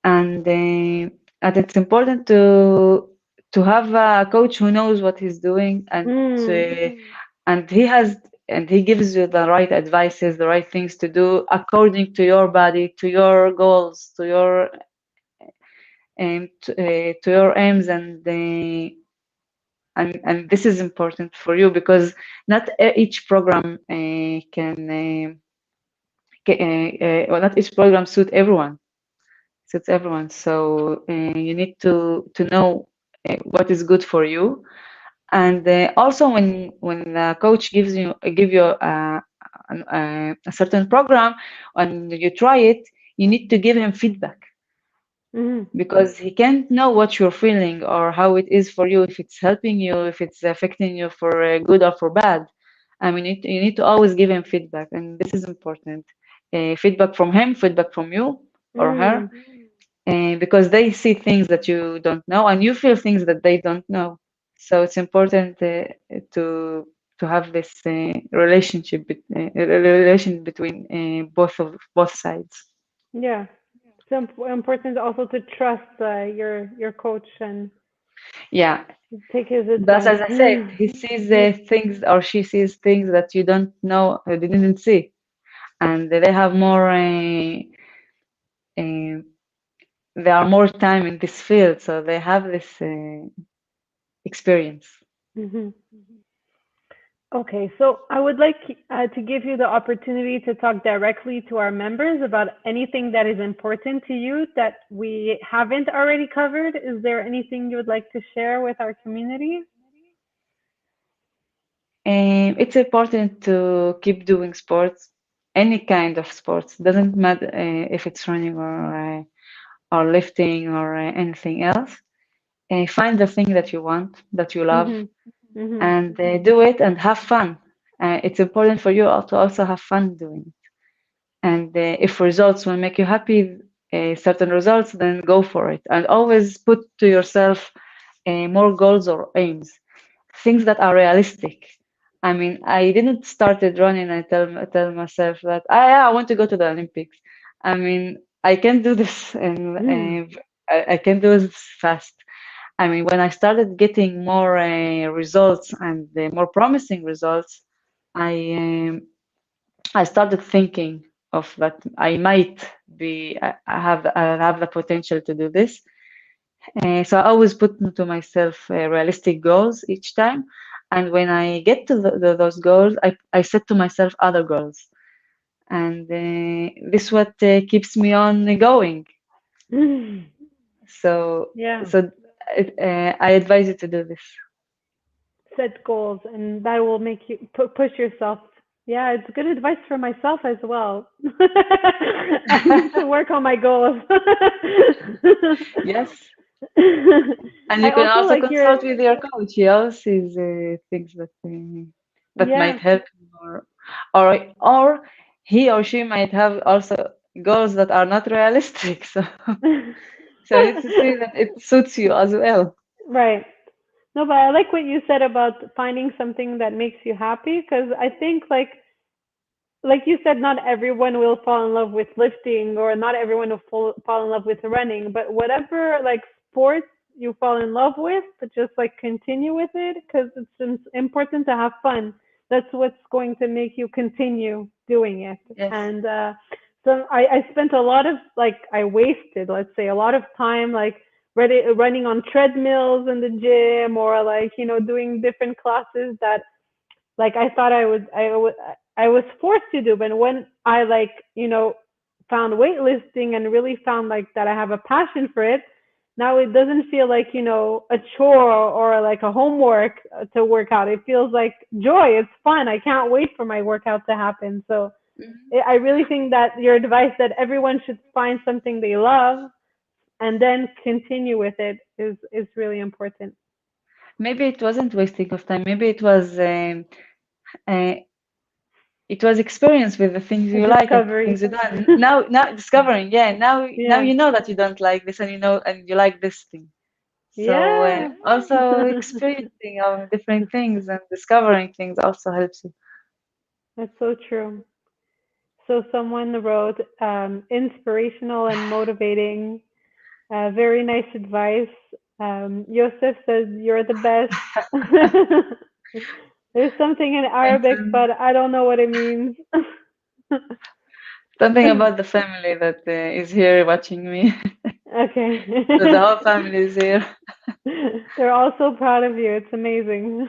Speaker 2: and it's important to have a coach who knows what he's doing,
Speaker 1: Mm,
Speaker 2: and he has and he gives you the right advices, the right things to do according to your body, to your goals, to your aims, and this is important for you because not each program well, not each program suits everyone. So you need to know what is good for you, and also when the coach give you a certain program and you try it, you need to give him feedback
Speaker 1: mm,
Speaker 2: because he can't know what you're feeling or how it is for you, if it's helping you, if it's affecting you for good or for bad. I mean, you need to always give him feedback, and this is important. Feedback from him, feedback from you or her,
Speaker 1: mm.
Speaker 2: because they see things that you don't know, and you feel things that they don't know. So it's important to have this relation between both sides.
Speaker 1: Yeah. It's important also to trust your coach and
Speaker 2: Yeah,
Speaker 1: take his
Speaker 2: but
Speaker 1: advice.
Speaker 2: as I said, he sees things or she sees things that you don't know, didn't see, and they have more. Uh, they are more time in this field, so they have this experience.
Speaker 1: Hmm. Okay, so I would like to give you the opportunity to talk directly to our members about anything that is important to you that we haven't already covered. Is there anything you would like to share with our community?
Speaker 2: It's important to keep doing sports, any kind of sports. Doesn't matter if it's running or lifting or anything else. Find the thing that you want, that you love,
Speaker 1: Mhm. Mhm.
Speaker 2: and do it and have fun. It's important for you to also have fun doing it. And if results will make you happy, certain results, then go for it. And always put to yourself more goals or aims, things that are realistic. I mean, I didn't started running. I tell myself that yeah, I want to go to the Olympics. I mean, I can do this, and I can do this fast. I mean, when I started getting more results and more promising results, I I started thinking of that I might I have the potential to do this. So I always put to myself realistic goals each time, and when I get to those goals, I set to myself other goals, and this what keeps me on going.
Speaker 1: Mhm.
Speaker 2: So
Speaker 1: Yeah.
Speaker 2: so I advise you to do this.
Speaker 1: Set goals, and that will make you push yourself. Yeah, it's good advice for myself as well. I need to work on my goals.
Speaker 2: Yes, and
Speaker 1: I
Speaker 2: you can
Speaker 1: also
Speaker 2: also
Speaker 1: like your,
Speaker 2: consult with your coach. He also sees things that might
Speaker 1: yeah.
Speaker 2: help you, or he or she might have also goals that are not realistic. So you need to see that it suits you as well.
Speaker 1: Right. No, but I like what you said about finding something that makes you happy, because I think like you said, not everyone will fall in love with lifting, or not everyone will fall in love with running, but whatever like sports you fall in love with, but just like continue with it, because it's important to have fun. That's what's going to make you continue doing it.
Speaker 2: Yes.
Speaker 1: And so I spent a lot of, like, I wasted, let's say, a lot of time like running on treadmills in the gym, or like, doing different classes that, like, I thought I was forced to do. But when I, like, found weightlifting and really found like that I have a passion for it, now it doesn't feel like, a chore or like a homework to work out. It feels like joy. It's fun. I can't wait for my workout to happen. So
Speaker 2: Mhm.
Speaker 1: I really think that your advice that everyone should find something they love and then continue with it is really important.
Speaker 2: Maybe it wasn't wasting of time. Maybe uh, it was experience with the things
Speaker 1: A
Speaker 2: you like and the things
Speaker 1: discovery.
Speaker 2: you don't. Now discovering, yeah. Now
Speaker 1: Yeah.
Speaker 2: you know that you don't like this, and you like this thing. So
Speaker 1: Yeah.
Speaker 2: also experiencing of different things and discovering things also helps you.
Speaker 1: That's so true. So someone wrote inspirational and motivating, very nice advice. Yosef says you're the best. There's something in
Speaker 2: And
Speaker 1: Arabic, but I don't know what it means.
Speaker 2: something about the family that is here watching me.
Speaker 1: Okay.
Speaker 2: So the whole family is here.
Speaker 1: They're all so proud of you. It's amazing.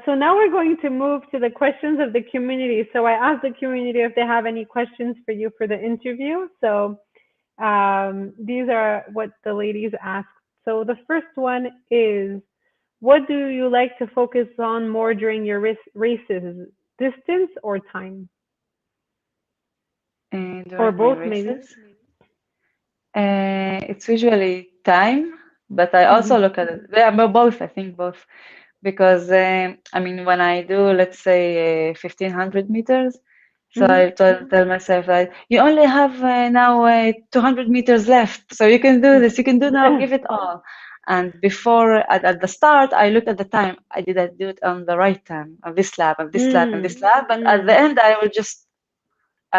Speaker 1: So now we're going to move to the questions of the community. So I asked the community if they have any questions for you for the interview. So these are what the ladies asked. So the first one is, what do you like to focus on more during your races, distance or time? Or
Speaker 2: During my
Speaker 1: both, maybe?
Speaker 2: races, it's usually time, but I also
Speaker 1: Hmm.
Speaker 2: look at it. Yeah, both. I think both. Because I mean, when I do, let's say, 1500 meters, so
Speaker 1: Hmm.
Speaker 2: I tell myself that you only have now 200 meters left, so you can do this, you can do now,
Speaker 1: Yeah.
Speaker 2: give it all. And before, at the start, I looked at the time. Did I do it on the right time, on this lap, on this lap, and
Speaker 1: Mm.
Speaker 2: this lap? But at the
Speaker 1: Mm.
Speaker 2: end, I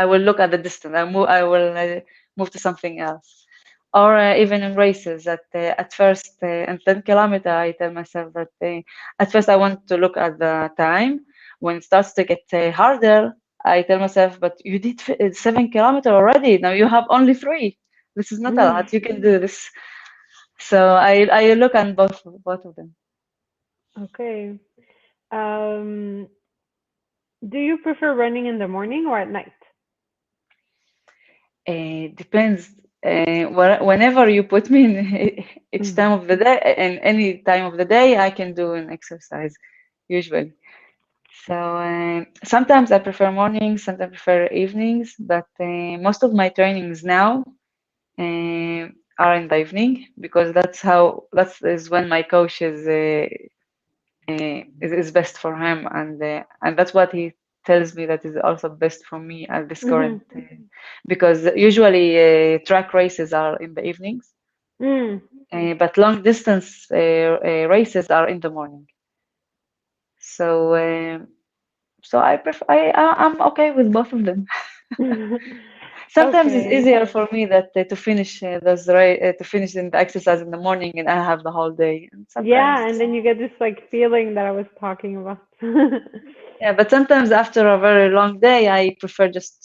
Speaker 2: will look at the distance. I will move to something else. Or even in races, at first, in 10 kilometer, I tell myself that at first I want to look at the time. When it starts to get harder, I tell myself, but you did 7 kilometer already. Now you have only three. This is not a
Speaker 1: Mm.
Speaker 2: lot. You can do this. So I look at both of them.
Speaker 1: Okay. Um, do you prefer running in the morning or at night?
Speaker 2: Depends. Whenever you put me in each
Speaker 1: Mm.
Speaker 2: time of the day, in any time of the day, I can do an exercise, usually. So sometimes I prefer mornings, sometimes I prefer evenings, but most of my trainings now are in the evening because that is when my coach is best for him, and that's what he tells me that is also best for me at this
Speaker 1: Mhm.
Speaker 2: current because usually track races are in the evenings,
Speaker 1: Mm.
Speaker 2: but long distance races are in the morning. So I'm okay with both of them. Sometimes it's
Speaker 1: Okay.
Speaker 2: easier for me that to finish to finish in the exercise in the morning and I have the whole day. And sometimes
Speaker 1: Yeah, and
Speaker 2: it's
Speaker 1: then you get this like feeling that I was talking about.
Speaker 2: yeah, but sometimes after a very long day, I prefer just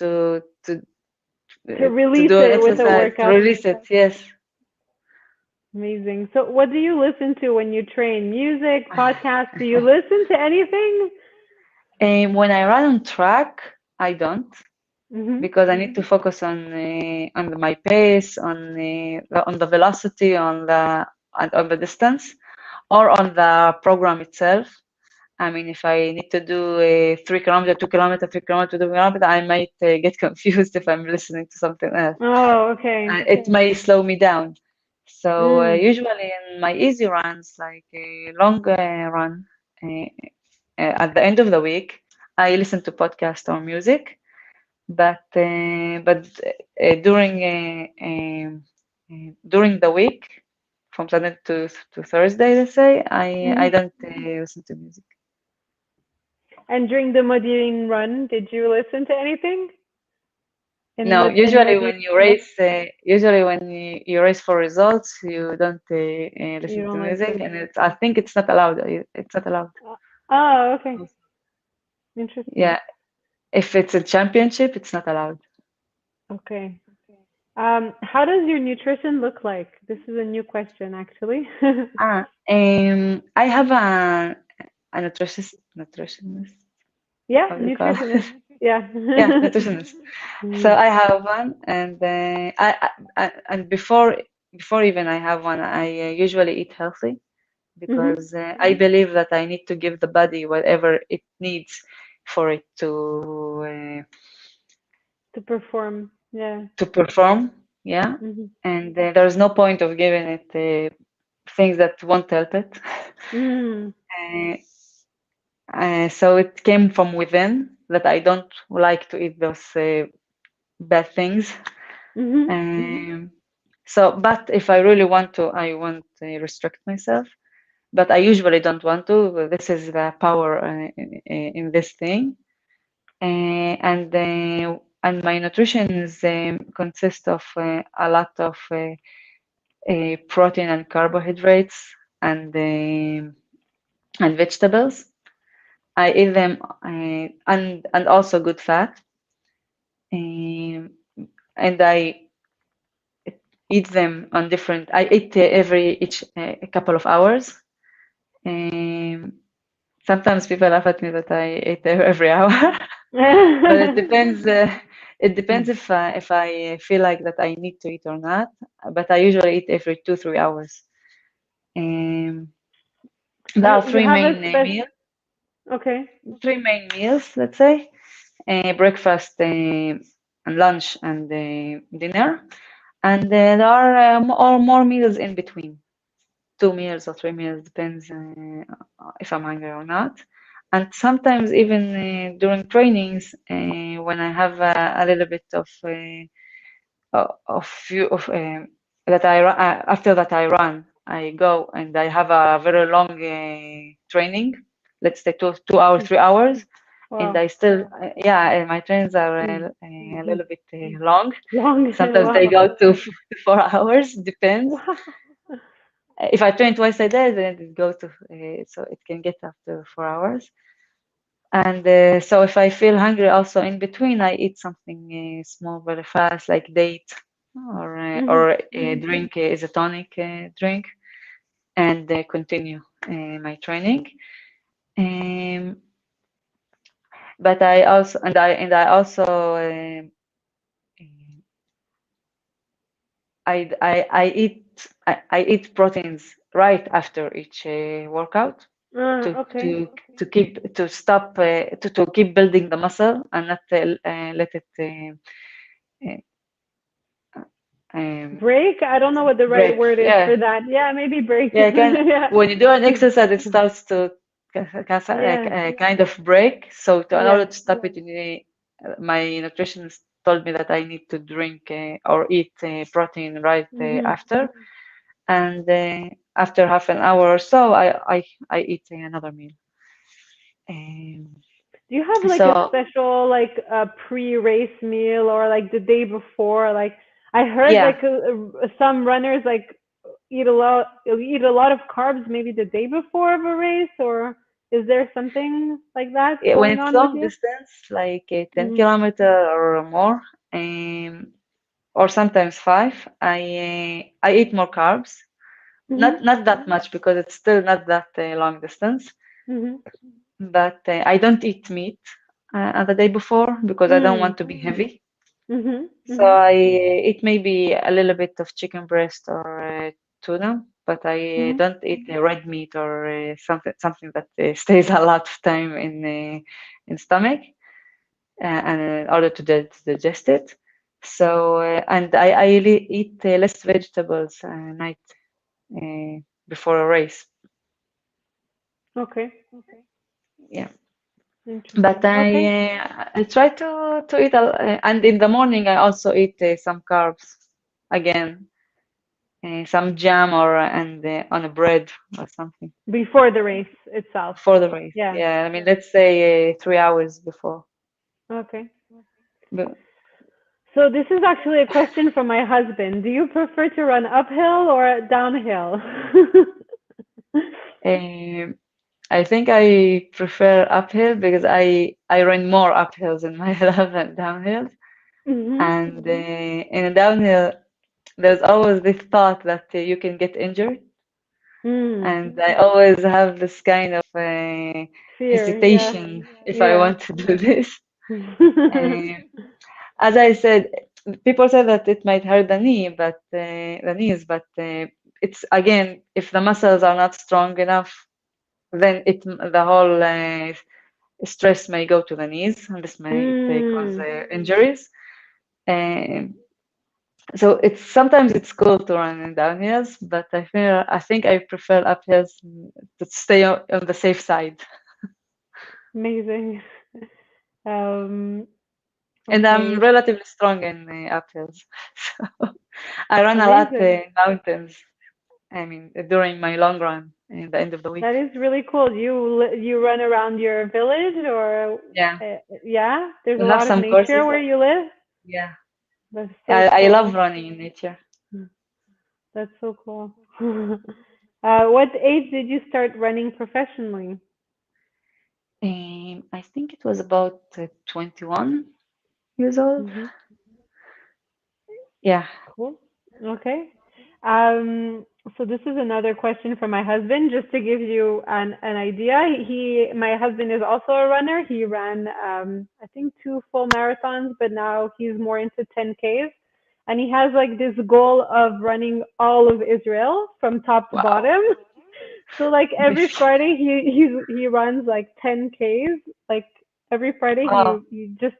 Speaker 1: To
Speaker 2: to
Speaker 1: release
Speaker 2: do an
Speaker 1: it with a
Speaker 2: exercise to
Speaker 1: workout.
Speaker 2: release it. Yes.
Speaker 1: Amazing. So what do you listen to when you train? Music, podcasts? Do you listen to anything?
Speaker 2: And when I run on track, I don't.
Speaker 1: Mhm.
Speaker 2: because I need to focus on my pace, on the velocity, on the distance, or on the program itself. I mean, if I need to do a 3 kilometer, 2 kilometer, 3 kilometer, 2 kilometer, I might get confused if I'm listening to something else.
Speaker 1: Oh, okay.
Speaker 2: It may slow me down. So
Speaker 1: Mm.
Speaker 2: usually in my easy runs, like a long run, uh, at the end of the week, I listen to podcast or music. But during the week, from Sunday to Thursday, let's say, I
Speaker 1: Mhm.
Speaker 2: don't listen to music.
Speaker 1: And during the Modirin run, did you listen to anything
Speaker 2: No,
Speaker 1: in
Speaker 2: usually
Speaker 1: Modirin?
Speaker 2: when you
Speaker 1: No,
Speaker 2: race, you race for results, you don't
Speaker 1: you
Speaker 2: listen to
Speaker 1: don't
Speaker 2: music,
Speaker 1: listen.
Speaker 2: and I think it's not allowed. It's not allowed.
Speaker 1: Oh, okay. Interesting.
Speaker 2: Yeah, if it's a championship, it's not allowed.
Speaker 1: Okay. How does your nutrition look like? This is a new question, actually.
Speaker 2: I have a nutritionist.
Speaker 1: Yeah,
Speaker 2: How do you call
Speaker 1: nutritionist.
Speaker 2: it?
Speaker 1: Yeah.
Speaker 2: Yeah, nutritionist. So
Speaker 1: Mhm.
Speaker 2: I have one, and and before even I have one, I usually eat healthy
Speaker 1: Mhm.
Speaker 2: because I believe that I need to give the body whatever it needs for it
Speaker 1: To perform. Yeah.
Speaker 2: to perform. Yeah,
Speaker 1: Mhm.
Speaker 2: and there's no point of giving it things that won't help it.
Speaker 1: Mm.
Speaker 2: Uh, so it came from within that I don't like to eat those bad things.
Speaker 1: Mhm.
Speaker 2: Um, but if I really want to, I won't restrict myself. But I usually don't want to. This is the power in this thing. And my nutrition is consists of a lot of protein and carbohydrates and vegetables. I eat them and also good fat. Um, and I eat them on different. I eat every each a couple of hours. Um, Sometimes people laugh at me that I eat every hour, but it depends. It depends if I feel like that I need to eat or not. But I usually eat every 2 3 hours. Um, there are
Speaker 1: You have a special. Okay.
Speaker 2: three main meals, let's say, breakfast, and lunch, and dinner, and there are more meals in between. 2 meals or 3 meals, depends if I'm hungry or not. And sometimes even during trainings, when I have a little bit of few of after that I run, I go and I have a very long training, let's say 2 2 hours, 3 hours, and
Speaker 1: Wow.
Speaker 2: I still yeah, my trains are
Speaker 1: Mm.
Speaker 2: a little bit long.
Speaker 1: Long.
Speaker 2: Sometimes they
Speaker 1: Wow.
Speaker 2: go to 4 hours, depends.
Speaker 1: Wow.
Speaker 2: If I train twice a day, then it goes to so it can get up to 4 hours. And so if I feel hungry also in between, I eat something small very fast, like date
Speaker 1: Mhm.
Speaker 2: or a drink, is a tonic drink, and continue my training. Um, but I also I eat proteins right after each workout to
Speaker 1: Okay.
Speaker 2: to to keep to stop to keep building the muscle and not let it uh,
Speaker 1: Break? I don't know what the right
Speaker 2: break.
Speaker 1: word is for
Speaker 2: Yeah,
Speaker 1: that. Yeah, maybe break.
Speaker 2: yeah.
Speaker 1: Yeah.
Speaker 2: When you do an exercise, it starts to
Speaker 1: Yeah.
Speaker 2: kind of break. So in
Speaker 1: Yeah.
Speaker 2: order to stop it, my nutritionist told me that I need to drink or eat protein right
Speaker 1: Mhm.
Speaker 2: after, and after half an hour or so, I eat another meal. Um,
Speaker 1: Do you have like a
Speaker 2: so
Speaker 1: special like a pre-race meal or like the day before? Like I heard
Speaker 2: yeah,
Speaker 1: like some runners like eat a lot of carbs maybe the day before of a race, or is there something like that
Speaker 2: when
Speaker 1: going
Speaker 2: it's
Speaker 1: on with
Speaker 2: long
Speaker 1: you?
Speaker 2: distance, like 10
Speaker 1: Mhm.
Speaker 2: kilometer or more, um, or sometimes five, I eat more carbs.
Speaker 1: Mhm.
Speaker 2: Not that much because it's still not that long distance.
Speaker 1: Mhm.
Speaker 2: But I don't eat meat on the day before because I don't
Speaker 1: Mm.
Speaker 2: want to be heavy.
Speaker 1: Mhm.
Speaker 2: So
Speaker 1: Mhm.
Speaker 2: I eat maybe a little bit of chicken breast or tuna, but I
Speaker 1: Mhm.
Speaker 2: don't eat red meat or something that stays a lot of time in stomach and in order to digest it. So and I eat less vegetables night uh, before a race.
Speaker 1: Okay.
Speaker 2: Yeah, but
Speaker 1: Interesting. Okay.
Speaker 2: I try to eat and in the morning I also eat some carbs again, some jam or and on a bread or something
Speaker 1: Before the race itself.
Speaker 2: for the race.
Speaker 1: Yeah.
Speaker 2: Yeah, I mean let's say 3 hours before.
Speaker 1: Okay.
Speaker 2: But,
Speaker 1: So this is actually a question from my husband. Do you prefer to run uphill or downhill?
Speaker 2: um, I think I prefer uphill because I run more uphills in my life than downhill.
Speaker 1: Mhm.
Speaker 2: And in a downhill, there's always this thought that you can get injured,
Speaker 1: Mm.
Speaker 2: and I always have this kind of
Speaker 1: Fear. Yeah.
Speaker 2: hesitation if I
Speaker 1: Yeah.
Speaker 2: want to do this. Uh, as I said, people say that it might hurt the knee, but the knees, but it's again, if the muscles are not strong enough, then the whole stress may go to the knees, and this may cause
Speaker 1: Mm.
Speaker 2: injuries. Um, so sometimes it's cool to run in downhills, but I think I prefer uphills to stay on the safe side.
Speaker 1: Amazing. Um.
Speaker 2: And I'm
Speaker 1: Okay.
Speaker 2: relatively strong in uphills, so I run a lot
Speaker 1: Amazing.
Speaker 2: in mountains. I mean, during my long run in the end of the week.
Speaker 1: That is really cool. You run around your village or
Speaker 2: Yeah,
Speaker 1: yeah, there's a
Speaker 2: we have
Speaker 1: lot of
Speaker 2: some
Speaker 1: nature
Speaker 2: courses
Speaker 1: where
Speaker 2: there.
Speaker 1: you live.
Speaker 2: Yeah,
Speaker 1: That's so
Speaker 2: I love
Speaker 1: cool.
Speaker 2: running in nature.
Speaker 1: That's so cool. What age did you start running professionally?
Speaker 2: I think it was about 21 years old.
Speaker 1: Hmm.
Speaker 2: Yeah.
Speaker 1: Cool. Okay. Um, so this is another question from my husband, just to give you an idea. My husband is also a runner. He ran, I think 2 full marathons, but now he's more into 10Ks. And he has like this goal of running all of Israel from top to
Speaker 2: Wow.
Speaker 1: bottom. So like every Friday he runs like 10Ks. Like every Friday
Speaker 2: Wow.
Speaker 1: he just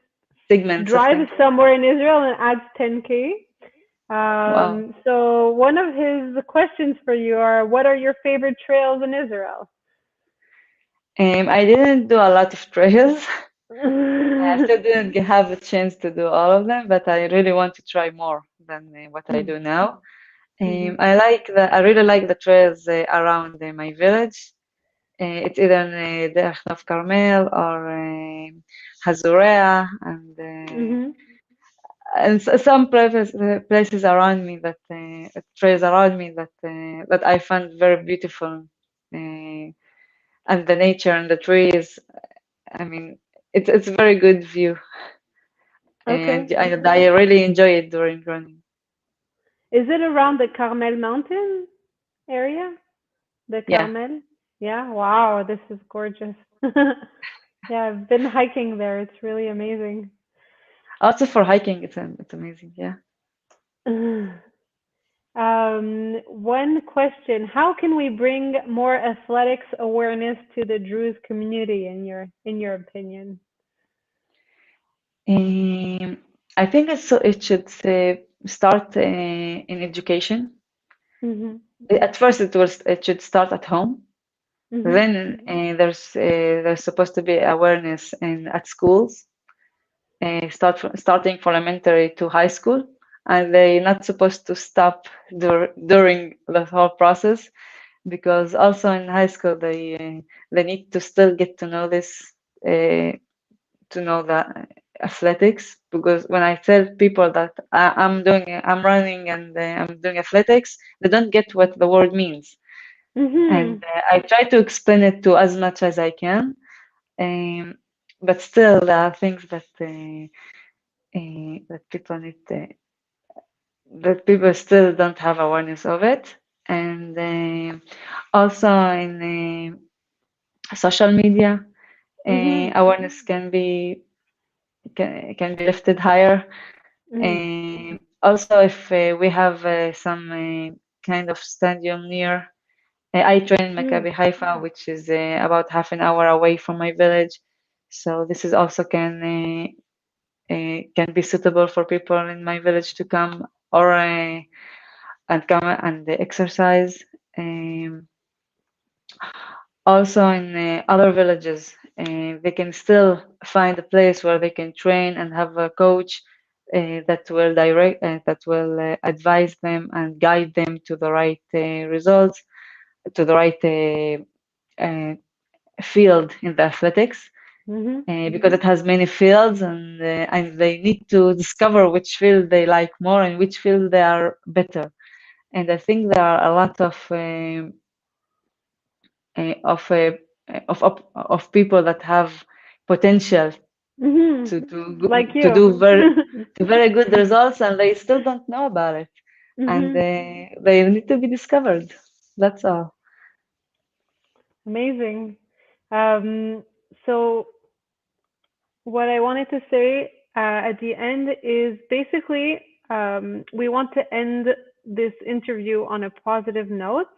Speaker 2: Segments of
Speaker 1: drives
Speaker 2: 10K.
Speaker 1: somewhere in Israel and adds 10K.
Speaker 2: Wow.
Speaker 1: So one of his questions for you are, what are your favorite trails in Israel?
Speaker 2: I didn't do a lot of trails. I
Speaker 1: Mhm.
Speaker 2: still didn't have a chance to do all of them, but I really want to try more than what I do now.
Speaker 1: Mhm.
Speaker 2: I really like the trails around my village. It's either Derech Nov Carmel or Hazurea
Speaker 1: Mhm.
Speaker 2: and some places around me trails around me that I find very beautiful, and the nature and the trees. I mean, it's a very good view,
Speaker 1: Okay.
Speaker 2: and I really enjoy it during running.
Speaker 1: Is it around the Carmel Mountain area? The
Speaker 2: Yeah,
Speaker 1: Carmel? Yeah. Wow, this is gorgeous. Yeah, I've been hiking there. It's really amazing.
Speaker 2: also for hiking, it's amazing. Yeah.
Speaker 1: One question: how can we bring more athletics awareness to the Druze community, in your opinion?
Speaker 2: Um, I think it should start in education.
Speaker 1: Mhm.
Speaker 2: At first, it should start at home.
Speaker 1: Mhm.
Speaker 2: Then there's supposed to be awareness at schools, starting from elementary to high school, and they're not supposed to stop during the whole process, because also in high school they need to still get to know this, to know that athletics. Because when I tell people that I'm running and I'm doing athletics, they don't get what the word means, and
Speaker 1: Mhm.
Speaker 2: I try to explain it to as much as I can. Um, but still, there are things that people still don't have awareness of it, and also in social media,
Speaker 1: Mhm.
Speaker 2: awareness can be lifted higher.
Speaker 1: Mm.
Speaker 2: Also, if we have some kind of stadium near, I train in
Speaker 1: Mm.
Speaker 2: Maccabi Haifa, which is about half an hour away from my village. So this is also can be suitable for people in my village to come or and come and exercise. Um, Also in other villages, they can still find a place where they can train and have a coach that will advise them and guide them to the right results, to the right uh, field in the athletics.
Speaker 1: Mhm.
Speaker 2: Because it has many fields and they need to discover which field they like more and which field they are better. And I think there are a lot uh, of uh, of people that have potential
Speaker 1: Mhm. Like
Speaker 2: to
Speaker 1: you.
Speaker 2: do very good results and they still don't know about it and
Speaker 1: Mhm.
Speaker 2: they need to be discovered. That's all.
Speaker 1: Amazing. Um, so what I wanted to say at the end is basically we want to end this interview on a positive note,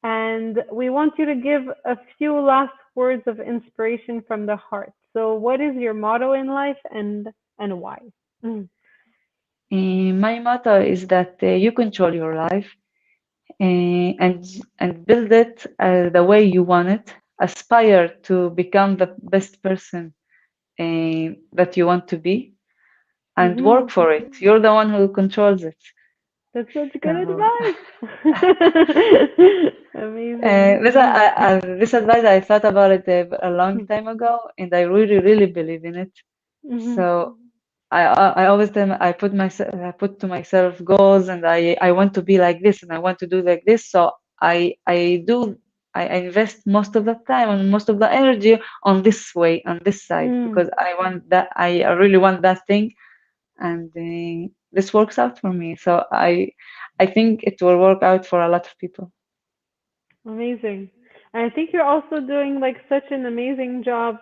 Speaker 1: and we want you to give a few last words of inspiration from the heart. So, what is your motto in life, and why? Mm.
Speaker 2: My motto is that you control your life and build it the way you want it. Aspire to become the best person that you want to be and
Speaker 1: Mhm.
Speaker 2: work for it. You're the one who controls it.
Speaker 1: That's such good
Speaker 2: So
Speaker 1: advice. Amazing.
Speaker 2: this advice I thought about it a long time ago, and I really, really believe in it.
Speaker 1: Mhm.
Speaker 2: So I always I put to myself goals, and I want to be like this, and I want to do like this. So I do I invest most of the time and most of the energy on this way, on this side,
Speaker 1: Mm.
Speaker 2: because I want that. I really want that thing, and this works out for me. So I think it will work out for a lot of people.
Speaker 1: Amazing. And I think you're also doing like such an amazing job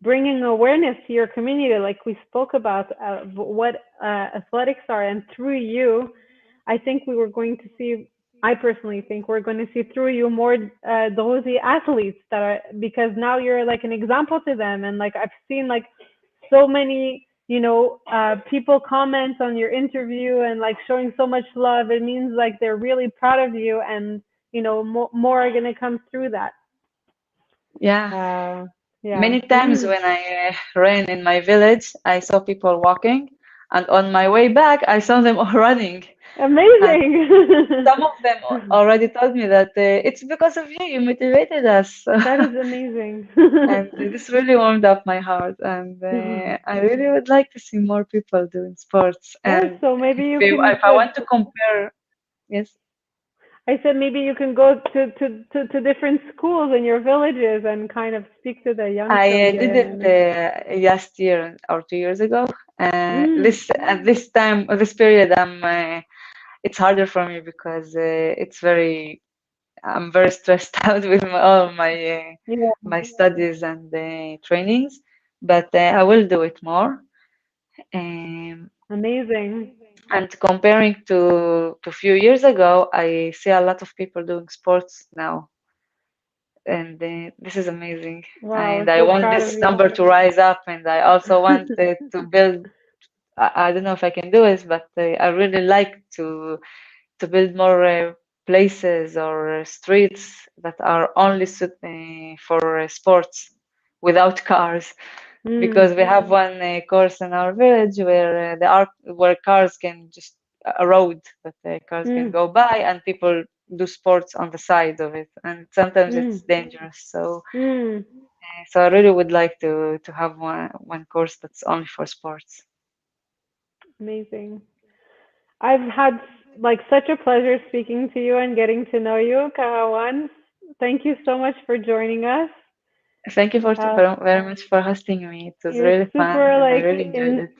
Speaker 1: bringing awareness to your community, like we spoke about what athletics are, and through you, I think we were going to see. I personally think we're going to see through you more Druze athletes that are, because now you're like an example to them, and like I've seen like so many people comment on your interview and like showing so much love. It means like they're really proud of you, and more are going to come through that.
Speaker 2: Yeah.
Speaker 1: Yeah.
Speaker 2: Many times when I ran in my village, I saw people walking, and on my way back, I saw them all running. And
Speaker 1: Amazing.
Speaker 2: some of them already told me that it's because of you, you motivated us.
Speaker 1: That is amazing.
Speaker 2: And this really warmed up my heart. And I really would like to see more people doing sports.
Speaker 1: Yeah,
Speaker 2: And
Speaker 1: so maybe you
Speaker 2: if
Speaker 1: can
Speaker 2: I want to compare, yes,
Speaker 1: I said maybe you can go to different schools in your villages and kind of speak to the young
Speaker 2: I did
Speaker 1: children
Speaker 2: it
Speaker 1: and
Speaker 2: last year or 2 years ago.
Speaker 1: mm,
Speaker 2: This time, this period, it's harder for me because I'm very stressed out with all
Speaker 1: yeah,
Speaker 2: my studies and trainings, but I will do it more. Um,
Speaker 1: amazing.
Speaker 2: and comparing to few years ago, I see a lot of people doing sports now, and this is amazing.
Speaker 1: Wow,
Speaker 2: And
Speaker 1: we're
Speaker 2: I
Speaker 1: so
Speaker 2: want
Speaker 1: proud of
Speaker 2: this
Speaker 1: you.
Speaker 2: number to rise up, and I also want to build. I don't know if I can do it, but I really like to build more places or streets that are only for sports without cars,
Speaker 1: Mm,
Speaker 2: because we have one course in our village where where cars can just a road that cars can
Speaker 1: mm,
Speaker 2: go by and people do sports on the side of it, and sometimes
Speaker 1: mm,
Speaker 2: it's dangerous. So
Speaker 1: mm,
Speaker 2: so I really would like to have one course that's only for sports.
Speaker 1: amazing. I've had like such a pleasure speaking to you and getting to know you, Karawan. Thank you so much for joining us.
Speaker 2: Thank you
Speaker 1: Uh,
Speaker 2: very much for hosting me. It was
Speaker 1: you're
Speaker 2: really fun
Speaker 1: super
Speaker 2: and I
Speaker 1: like
Speaker 2: really enjoyed
Speaker 1: in
Speaker 2: it.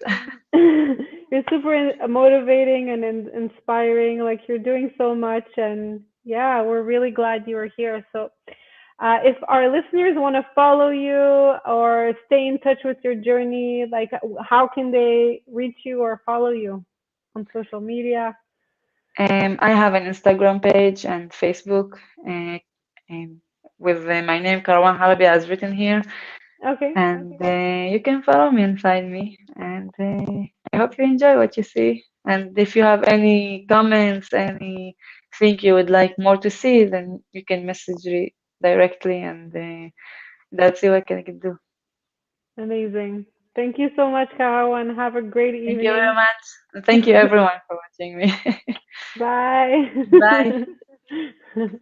Speaker 1: you're super motivating and inspiring. Like you're doing so much, and yeah, we're really glad you were here. So If our listeners want to follow you or stay in touch with your journey, like how can they reach you or follow you on social media?
Speaker 2: I have an Instagram page and Facebook uh, um, with my name Karawan Halabi as written here,
Speaker 1: Okay.
Speaker 2: and you can follow me and find me. And I hope you enjoy what you see. And if you have any comments, anything you would like more to see, then you can message me directly, and that's see what I can do.
Speaker 1: Amazing. Thank you so much, Karawan. Have a great
Speaker 2: Thank you very
Speaker 1: evening.
Speaker 2: much. And thank you everyone for watching me. Bye.
Speaker 1: Bye.